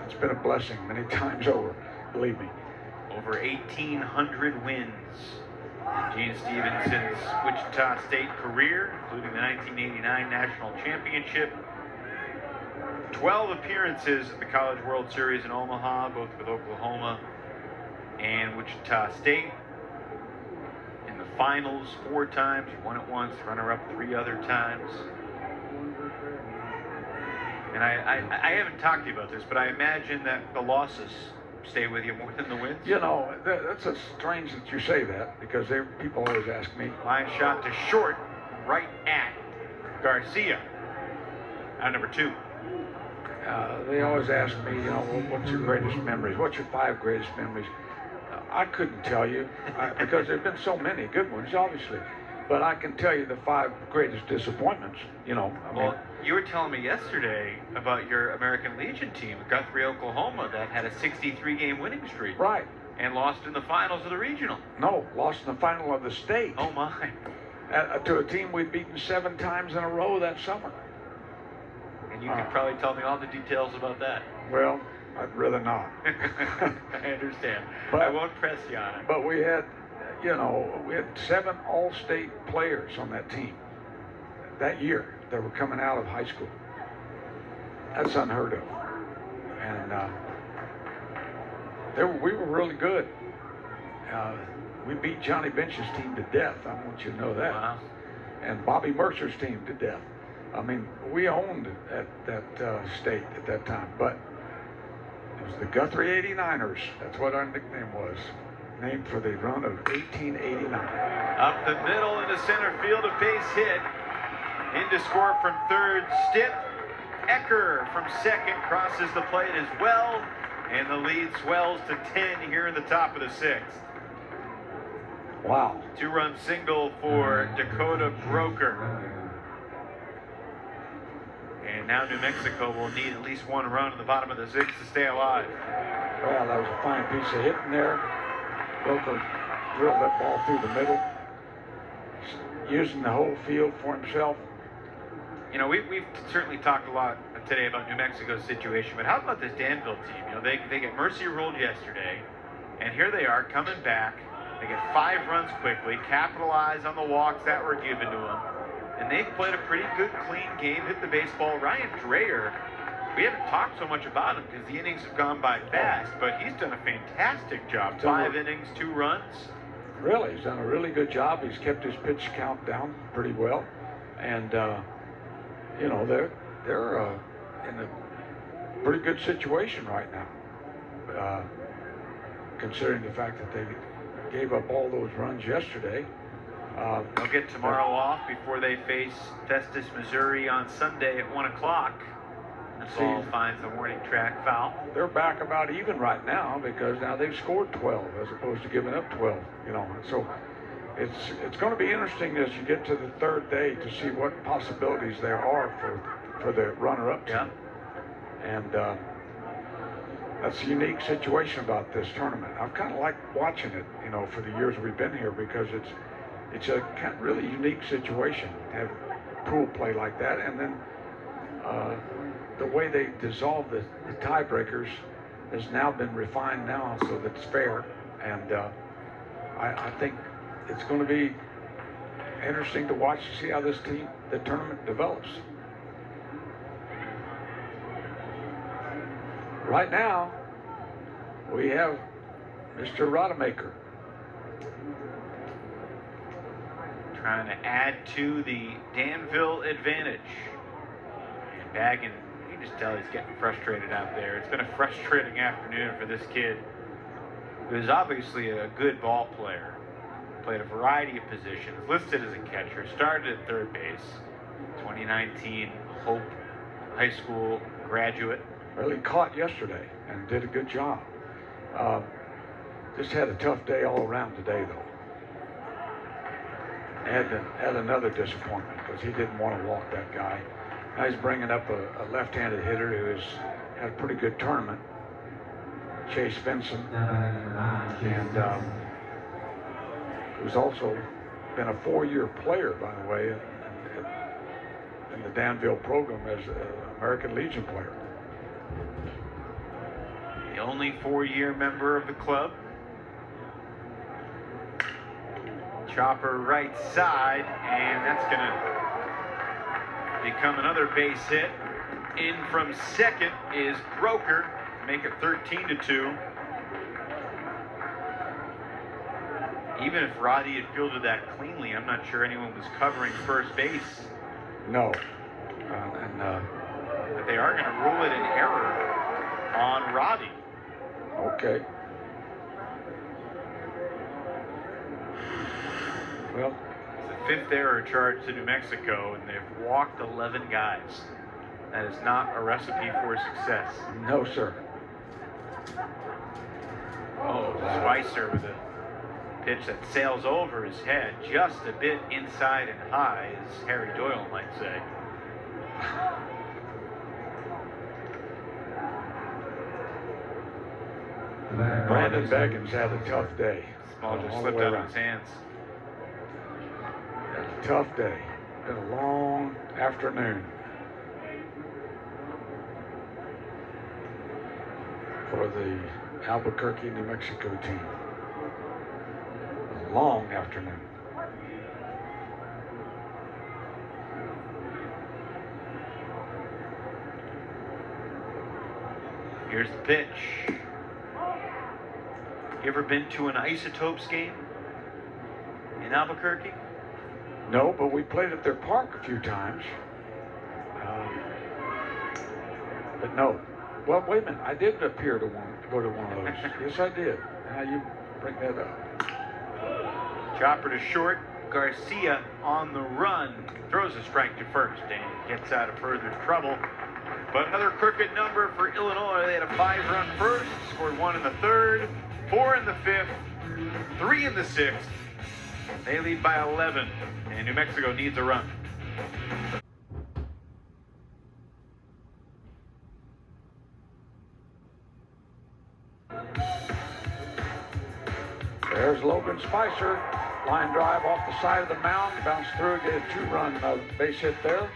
It's been a blessing many times over, believe me. Over 1,800 wins in Gene Stevenson's Wichita State career, including the 1989 National Championship. 12 appearances at the College World Series in Omaha, both with Oklahoma and Wichita State. In the finals 4 times, he won it once, runner-up 3 other times. And I haven't talked to you about this, but I imagine that the losses stay with you more than the wins. You know, that's a strange that you say that, because people always ask me. Line shot to short, right at Garcia, out number 2. They always ask me, you know, what's your greatest memories? What's your 5 greatest memories? I couldn't tell you, because there have been so many good ones, obviously. But I can tell you the 5 greatest disappointments, you know. Well, you were telling me yesterday about your American Legion team, Guthrie, Oklahoma, that had a 63-game winning streak. Right. And lost in the finals of the regional. No, lost in the final of the state. Oh, my. To a team we'd beaten 7 times in a row that summer. And you could probably tell me all the details about that. Well, I'd rather not. I understand. But I won't press you on it. But we had, you know, we had 7 all-state players on that team that year that were coming out of high school. That's unheard of. And we were really good. We beat Johnny Bench's team to death. I want you to know that. Wow. And Bobby Mercer's team to death. I mean, we owned that state at that time. But it was the Guthrie 89ers. That's what our nickname was. Named for the run of 1889. Up the middle into center field, a base hit. In to score from 3rd, Stipp. Ecker from 2nd crosses the plate as well. And the lead swells to 10 here in the top of the 6th. Wow. 2-run single for Dakota Broker. And now New Mexico will need at least 1 run in the bottom of the 6th to stay alive. Well, that was a fine piece of hitting there. Broker drilled that ball through the middle, using the whole field for himself. You know, we've certainly talked a lot today about New Mexico's situation, but how about this Danville team? You know, they get mercy ruled yesterday, and here they are coming back. They get 5 runs quickly, capitalize on the walks that were given to them, and they've played a pretty good, clean game, hit the baseball. Ryan Dreher we haven't talked so much about him because the innings have gone by fast, but he's done a fantastic job. 5 innings, 2 runs. Really, he's done a really good job. He's kept his pitch count down pretty well, and you know, they're in a pretty good situation right now, considering the fact that they gave up all those runs yesterday. They'll get tomorrow off before they face Festus, Missouri on Sunday at 1 o'clock. The ball finds the warning track foul. They're back about even right now because now they've scored 12 as opposed to giving up 12. You know, so it's going to be interesting as you get to the 3rd day to see what possibilities there are for the runner-up team. Yeah. And that's a unique situation about this tournament. I've kind of liked watching it, you know, for the years we've been here because it's a kind of really unique situation to have pool play like that, and then the way they dissolve the tiebreakers has now been refined now so that it's fair, and I think it's going to be interesting to watch to see how the tournament develops. Right now, we have Mr. Rodemaker trying to add to the Danville advantage. And Baggin, you can just tell he's getting frustrated out there. It's been a frustrating afternoon for this kid, who's obviously a good ball player. Played a variety of positions, listed as a catcher, started at 3rd base, 2019 Hope High School graduate. Well, he caught yesterday and did a good job. Just had a tough day all around today, though. Had another disappointment because he didn't want to walk that guy. Now he's bringing up a left-handed hitter who's had a pretty good tournament, Chase Benson, and who's also been a 4-year player, by the way, in the Danville program as an American Legion player. The only 4-year member of the club. Chopper right side, and that's going to become another base hit. In from second is Broker, make it 13-2. Even if Roddy had fielded that cleanly, I'm not sure anyone was covering first base. No. But they are going to rule it an error on Roddy. Okay. Well, it's the 5th error charged to New Mexico, and they've walked 11 guys. That is not a recipe for success. No, sir. Oh, Spicer with a pitch that sails over his head, just a bit inside and high, as Harry Doyle might say. Brandon Baggins had a tough day. Ball just slipped out of his hands. Had a tough day. Been a long afternoon for the Albuquerque, New Mexico team. A long afternoon. Here's the pitch. You ever been to an Isotopes game in Albuquerque? No, but we played at their park a few times. But no. Well, wait a minute. I did appear to go to one of those. Yes, I did. Now you bring that up. Chopper to short. Garcia on the run. Throws a strike to first and gets out of further trouble. But another crooked number for Illinois. They had a 5-run first, scored 1 in the 3rd, 4 in the 5th, 3 in the 6th. They lead by 11, and New Mexico needs a run. There's Logan Spicer. Line drive off the side of the mound, bounced through, get a 2-run base hit there.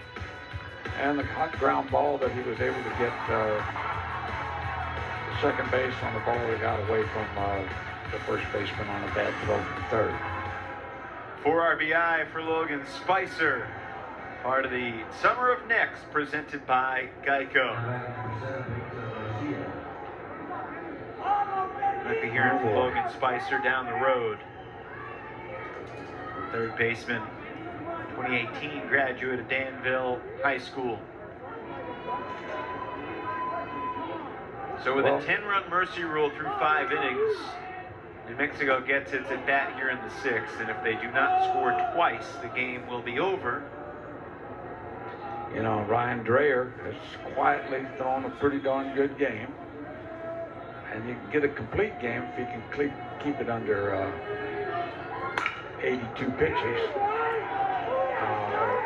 And the hot ground ball that he was able to get the second base on the ball that got away from the first baseman on a bad throw from third. 4 RBI for Logan Spicer. Part of the Summer of Next presented by Geico. Might be hearing from Logan Spicer down the road. Third baseman, 2018 graduate of Danville High School. So with a 10-run mercy rule through 5 innings, New Mexico gets its at bat here in the 6th, and if they do not score twice, the game will be over. You know, Ryan Dreyer has quietly thrown a pretty darn good game. And you can get a complete game if you can keep it under 82 pitches.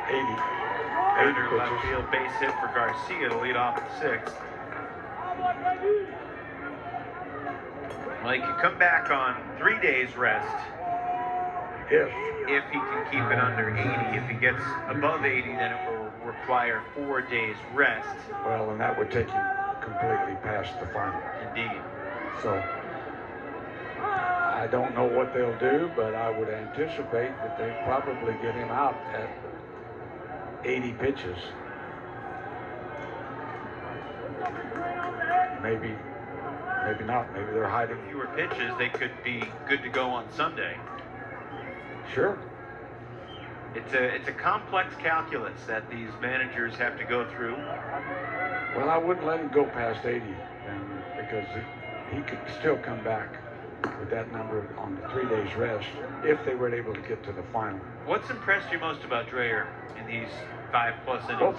80 Under left field base hit for Garcia to lead off the 6th. Well, he can come back on 3 days rest if he can keep it under 80. If he gets above 80, then it will require 4 days rest. Well, and that would take him completely past the final. Indeed. So I don't know what they'll do, but I would anticipate that they probably get him out at 80 pitches. Maybe not. Maybe they're hiding. Fewer pitches, they could be good to go on Sunday. Sure. It's a complex calculus that these managers have to go through. Well, I wouldn't let him go past 80, because he could still come back with that number on the 3 days rest if they were able to get to the final. What's impressed you most about Dreyer in these 5+ innings? Well,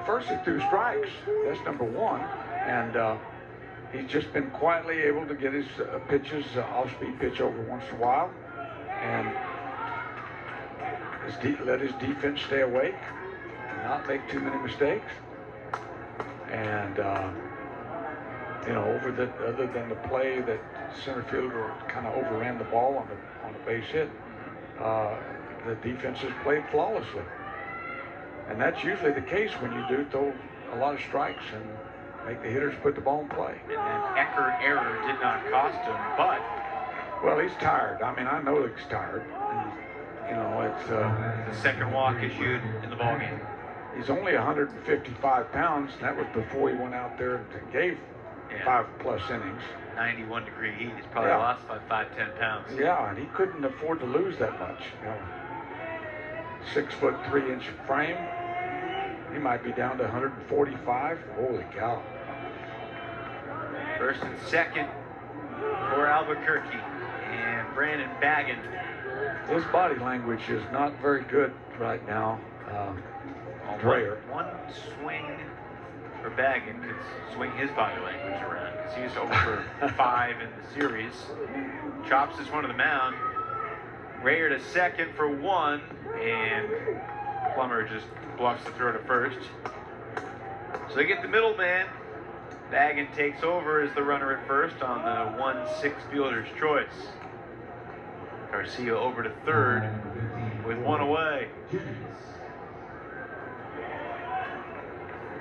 first he threw strikes. That's number one, and he's just been quietly able to get his pitches, off-speed pitch over once in a while, and let his defense stay awake and not make too many mistakes. And you know, other than the play that center fielder kind of overran the ball on a base hit, the defense has played flawlessly. And that's usually the case when you do throw a lot of strikes and make the hitters put the ball in play. And an Ecker error did not cost him, but... Well, he's tired. I mean, I know he's tired. And, you know, it's... the second walk issued in the ballgame. He's only 155 pounds, and that was before he went out there and gave 5+ innings. 91-degree heat. He's probably lost by 5-10 pounds. Yeah, and he couldn't afford to lose that much. You know, 6'3" frame. He might be down to 145. Holy cow! First and second for Albuquerque, and Brandon Baggin. His body language is not very good right now. Dreyer. One swing for Baggin could swing his body language around, because he's over 5 in the series. Chops this one to the mound. Dreyer to second for 1, and Plummer just bluffs the throw to first. So they get the middleman. Baggin takes over as the runner at first on the 1-6 fielder's choice. Garcia over to third with 1 away.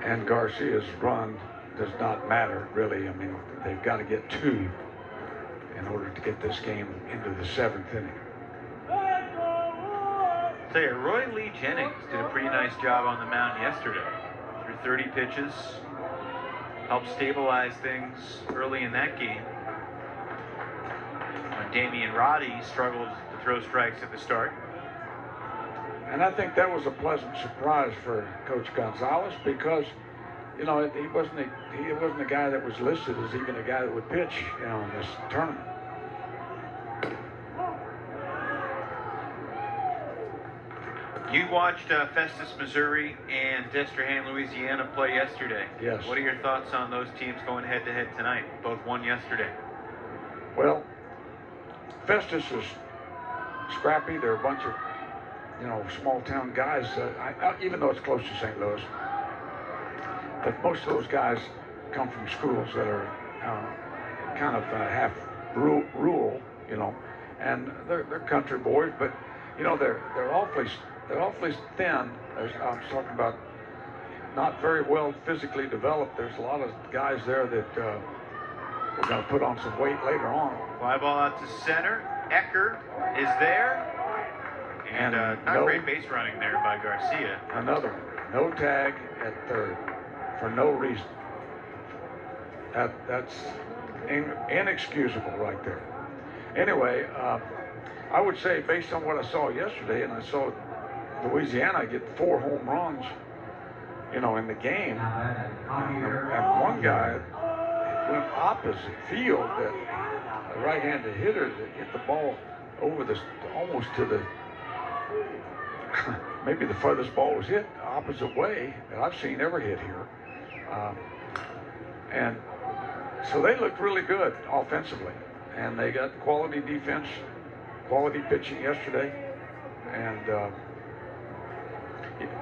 And Garcia's run does not matter, really. I mean, they've got to get 2 in order to get this game into the 7th inning. Tell you, Roy Lee Jennings did a pretty nice job on the mound yesterday. Threw 30 pitches, helped stabilize things early in that game. When Damian Roddy struggled to throw strikes at the start. And I think that was a pleasant surprise for Coach Gonzalez, because, you know, he wasn't a guy that was listed as even a guy that would pitch, you know, in this tournament. You watched Festus, Missouri, and Destrehan, Louisiana play yesterday. Yes. What are your thoughts on those teams going head-to-head tonight? Both won yesterday. Well, Festus is scrappy. They're a bunch of, you know, small-town guys, even though it's close to St. Louis. But most of those guys come from schools that are kind of half rural, you know, and they're country boys, but, you know, they're awfully thin. I'm talking about not very well physically developed. There's a lot of guys there that we're going to put on some weight later on. Fly ball out to center. Ecker is there. And not great base running there by Garcia. Another one. No tag at third for no reason. That's inexcusable right there. Anyway, I would say based on what I saw yesterday, and I saw Louisiana get 4 home runs, in the game, and one guy went opposite field, that a right-handed hitter that hit the ball over almost to the maybe the furthest ball was hit opposite way that I've seen ever hit here, and so they looked really good offensively, and they got quality defense, quality pitching yesterday, and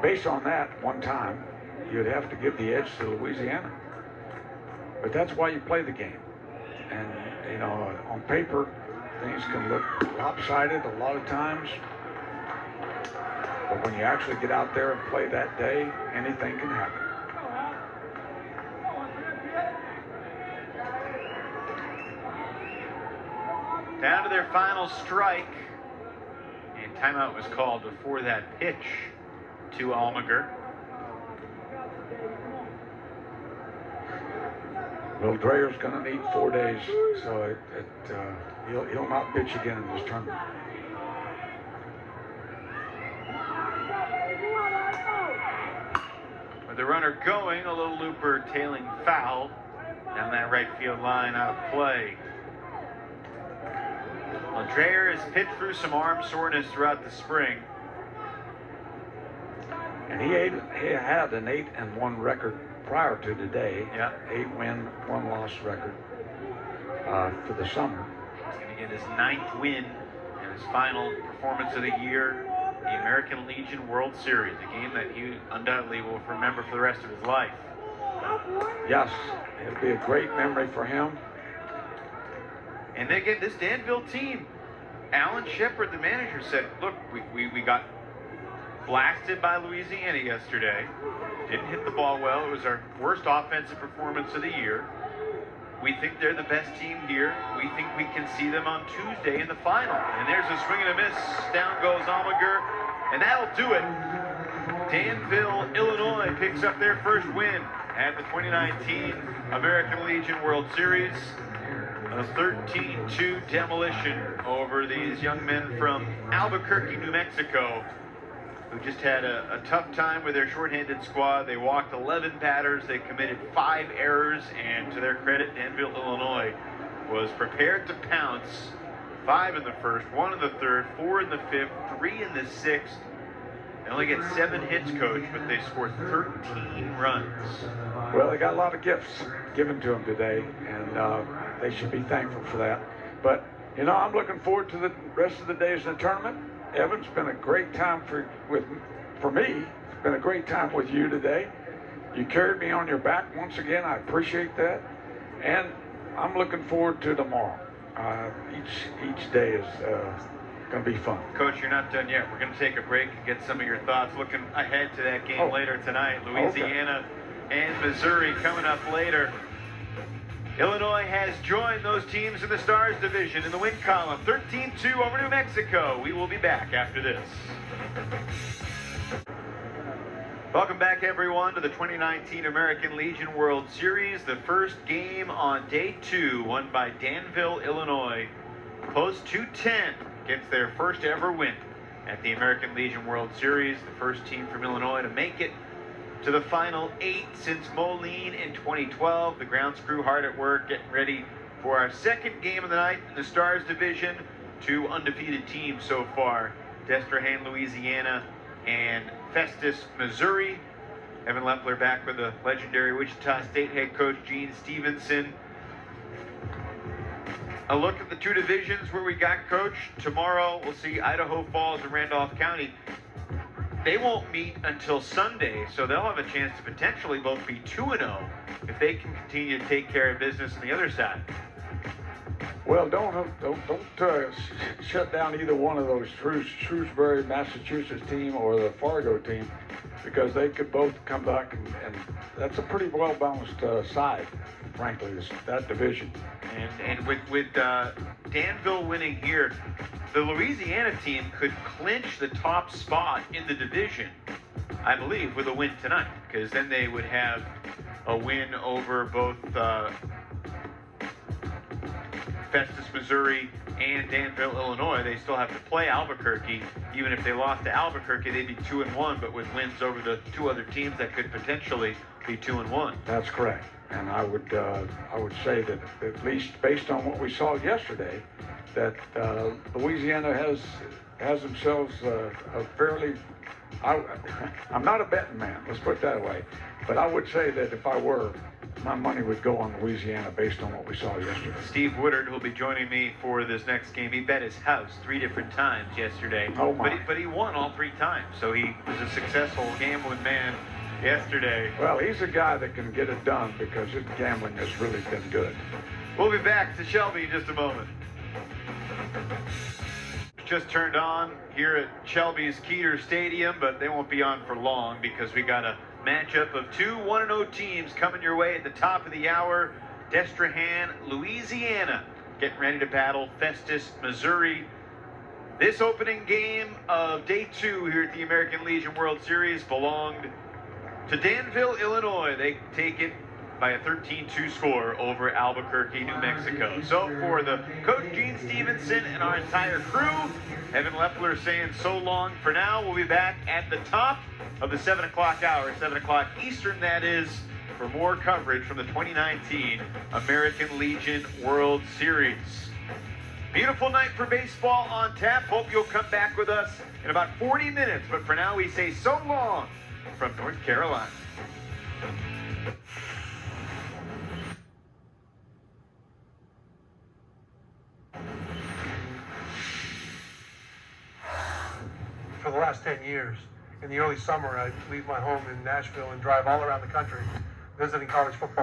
based on that one time, you'd have to give the edge to Louisiana. But that's why you play the game. And, on paper, things can look lopsided a lot of times. But when you actually get out there and play that day, anything can happen. Down to their final strike. And timeout was called before that pitch to Almager. Well, Dreyer's going to need 4 days, so he'll not pitch again in this tournament. With the runner going, a little looper tailing foul down that right field line, out of play. Well, Dreyer has pitched through some arm soreness throughout the spring. And he had an 8-1 record prior to today. Yeah. 8-win, 1-loss record for the summer. He's going to get his 9th win and his final performance of the year, the American Legion World Series, a game that he undoubtedly will remember for the rest of his life. Yes, it'll be a great memory for him. And again, this Danville team, Alan Shepard, the manager, said, look, we got blasted by Louisiana yesterday. Didn't hit the ball well. It was our worst offensive performance of the year. We think they're the best team here. We think we can see them on Tuesday in the final. And there's a swing and a miss. Down goes Almager. And that'll do it. Danville, Illinois picks up their first win at the 2019 American Legion World Series. A 13-2 demolition over these young men from Albuquerque, New Mexico, who just had a tough time with their shorthanded squad. They walked 11 batters, they committed 5 errors, and to their credit, Danville, Illinois was prepared to pounce. 5 in the first, 1 in the third, 4 in the fifth, 3 in the 6th. They only get 7 hits, Coach, but they scored 13 runs. Well, they got a lot of gifts given to them today, and they should be thankful for that. But, I'm looking forward to the rest of the days in the tournament. Evan, it's been a great time for me. It's been a great time with you today. You carried me on your back once again. I appreciate that. And I'm looking forward to tomorrow. Each day is going to be fun. Coach, you're not done yet. We're going to take a break and get some of your thoughts looking ahead to that game later tonight. Louisiana and Missouri coming up later. Illinois has joined those teams in the Stars division in the win column, 13-2 over New Mexico. We will be back after this. Welcome back, everyone, to the 2019 American Legion World Series. The first game on day 2, won by Danville, Illinois. Post 210 gets their first ever win at the American Legion World Series. The first team from Illinois to make it to the final 8 since Moline in 2012. The grounds crew hard at work getting ready for our second game of the night in the Stars division. 2 undefeated teams so far, Destrehan, Louisiana, and Festus, Missouri. Evan Lepler back with the legendary Wichita State head coach Gene Stevenson. A look at the 2 divisions where we got, Coach. Tomorrow we'll see Idaho Falls and Randolph County. They won't meet until Sunday, so they'll have a chance to potentially both be 2-0 if they can continue to take care of business on the other side. Well, don't shut down either one of those, Shrewsbury, Massachusetts team or the Fargo team, because they could both come back, and that's a pretty well-balanced side, frankly, that division. And with Danville winning here, the Louisiana team could clinch the top spot in the division, I believe, with a win tonight, because then they would have a win over both Festus, Missouri, and Danville, Illinois. They still have to play Albuquerque. Even if they lost to Albuquerque, they'd be 2-1, but with wins over the two other teams that could potentially be 2-1. That's correct. And I would say that at least based on what we saw yesterday, that Louisiana has themselves a fairly. I'm not a betting man. Let's put it that way. But I would say that if I were, my money would go on Louisiana based on what we saw yesterday. Steve Woodard, who'll be joining me for this next game, he bet his house 3 different times yesterday. Oh my. But he won all 3 times, so he was a successful gambling man yesterday. Well, he's a guy that can get it done because his gambling has really been good. We'll be back to Shelby in just a moment. Just turned on here at Shelby's Keeter Stadium, but they won't be on for long because we got a matchup of 2 1-0 teams coming your way at the top of the hour. Destrehan, Louisiana, getting ready to battle Festus, Missouri. This opening game of day 2 here at the American Legion World Series belonged to Danville, Illinois. They take it by a 13-2 score over Albuquerque, New Mexico. So for the coach, Gene Stevenson, and our entire crew, Evan Leffler saying so long for now. We'll be back at the top of the 7 o'clock hour, 7 o'clock Eastern, that is, for more coverage from the 2019 American Legion World Series. Beautiful night for baseball on tap. Hope you'll come back with us in about 40 minutes. But for now, we say so long from North Carolina. For the last 10 years, in the early summer, I'd leave my home in Nashville and drive all around the country visiting college football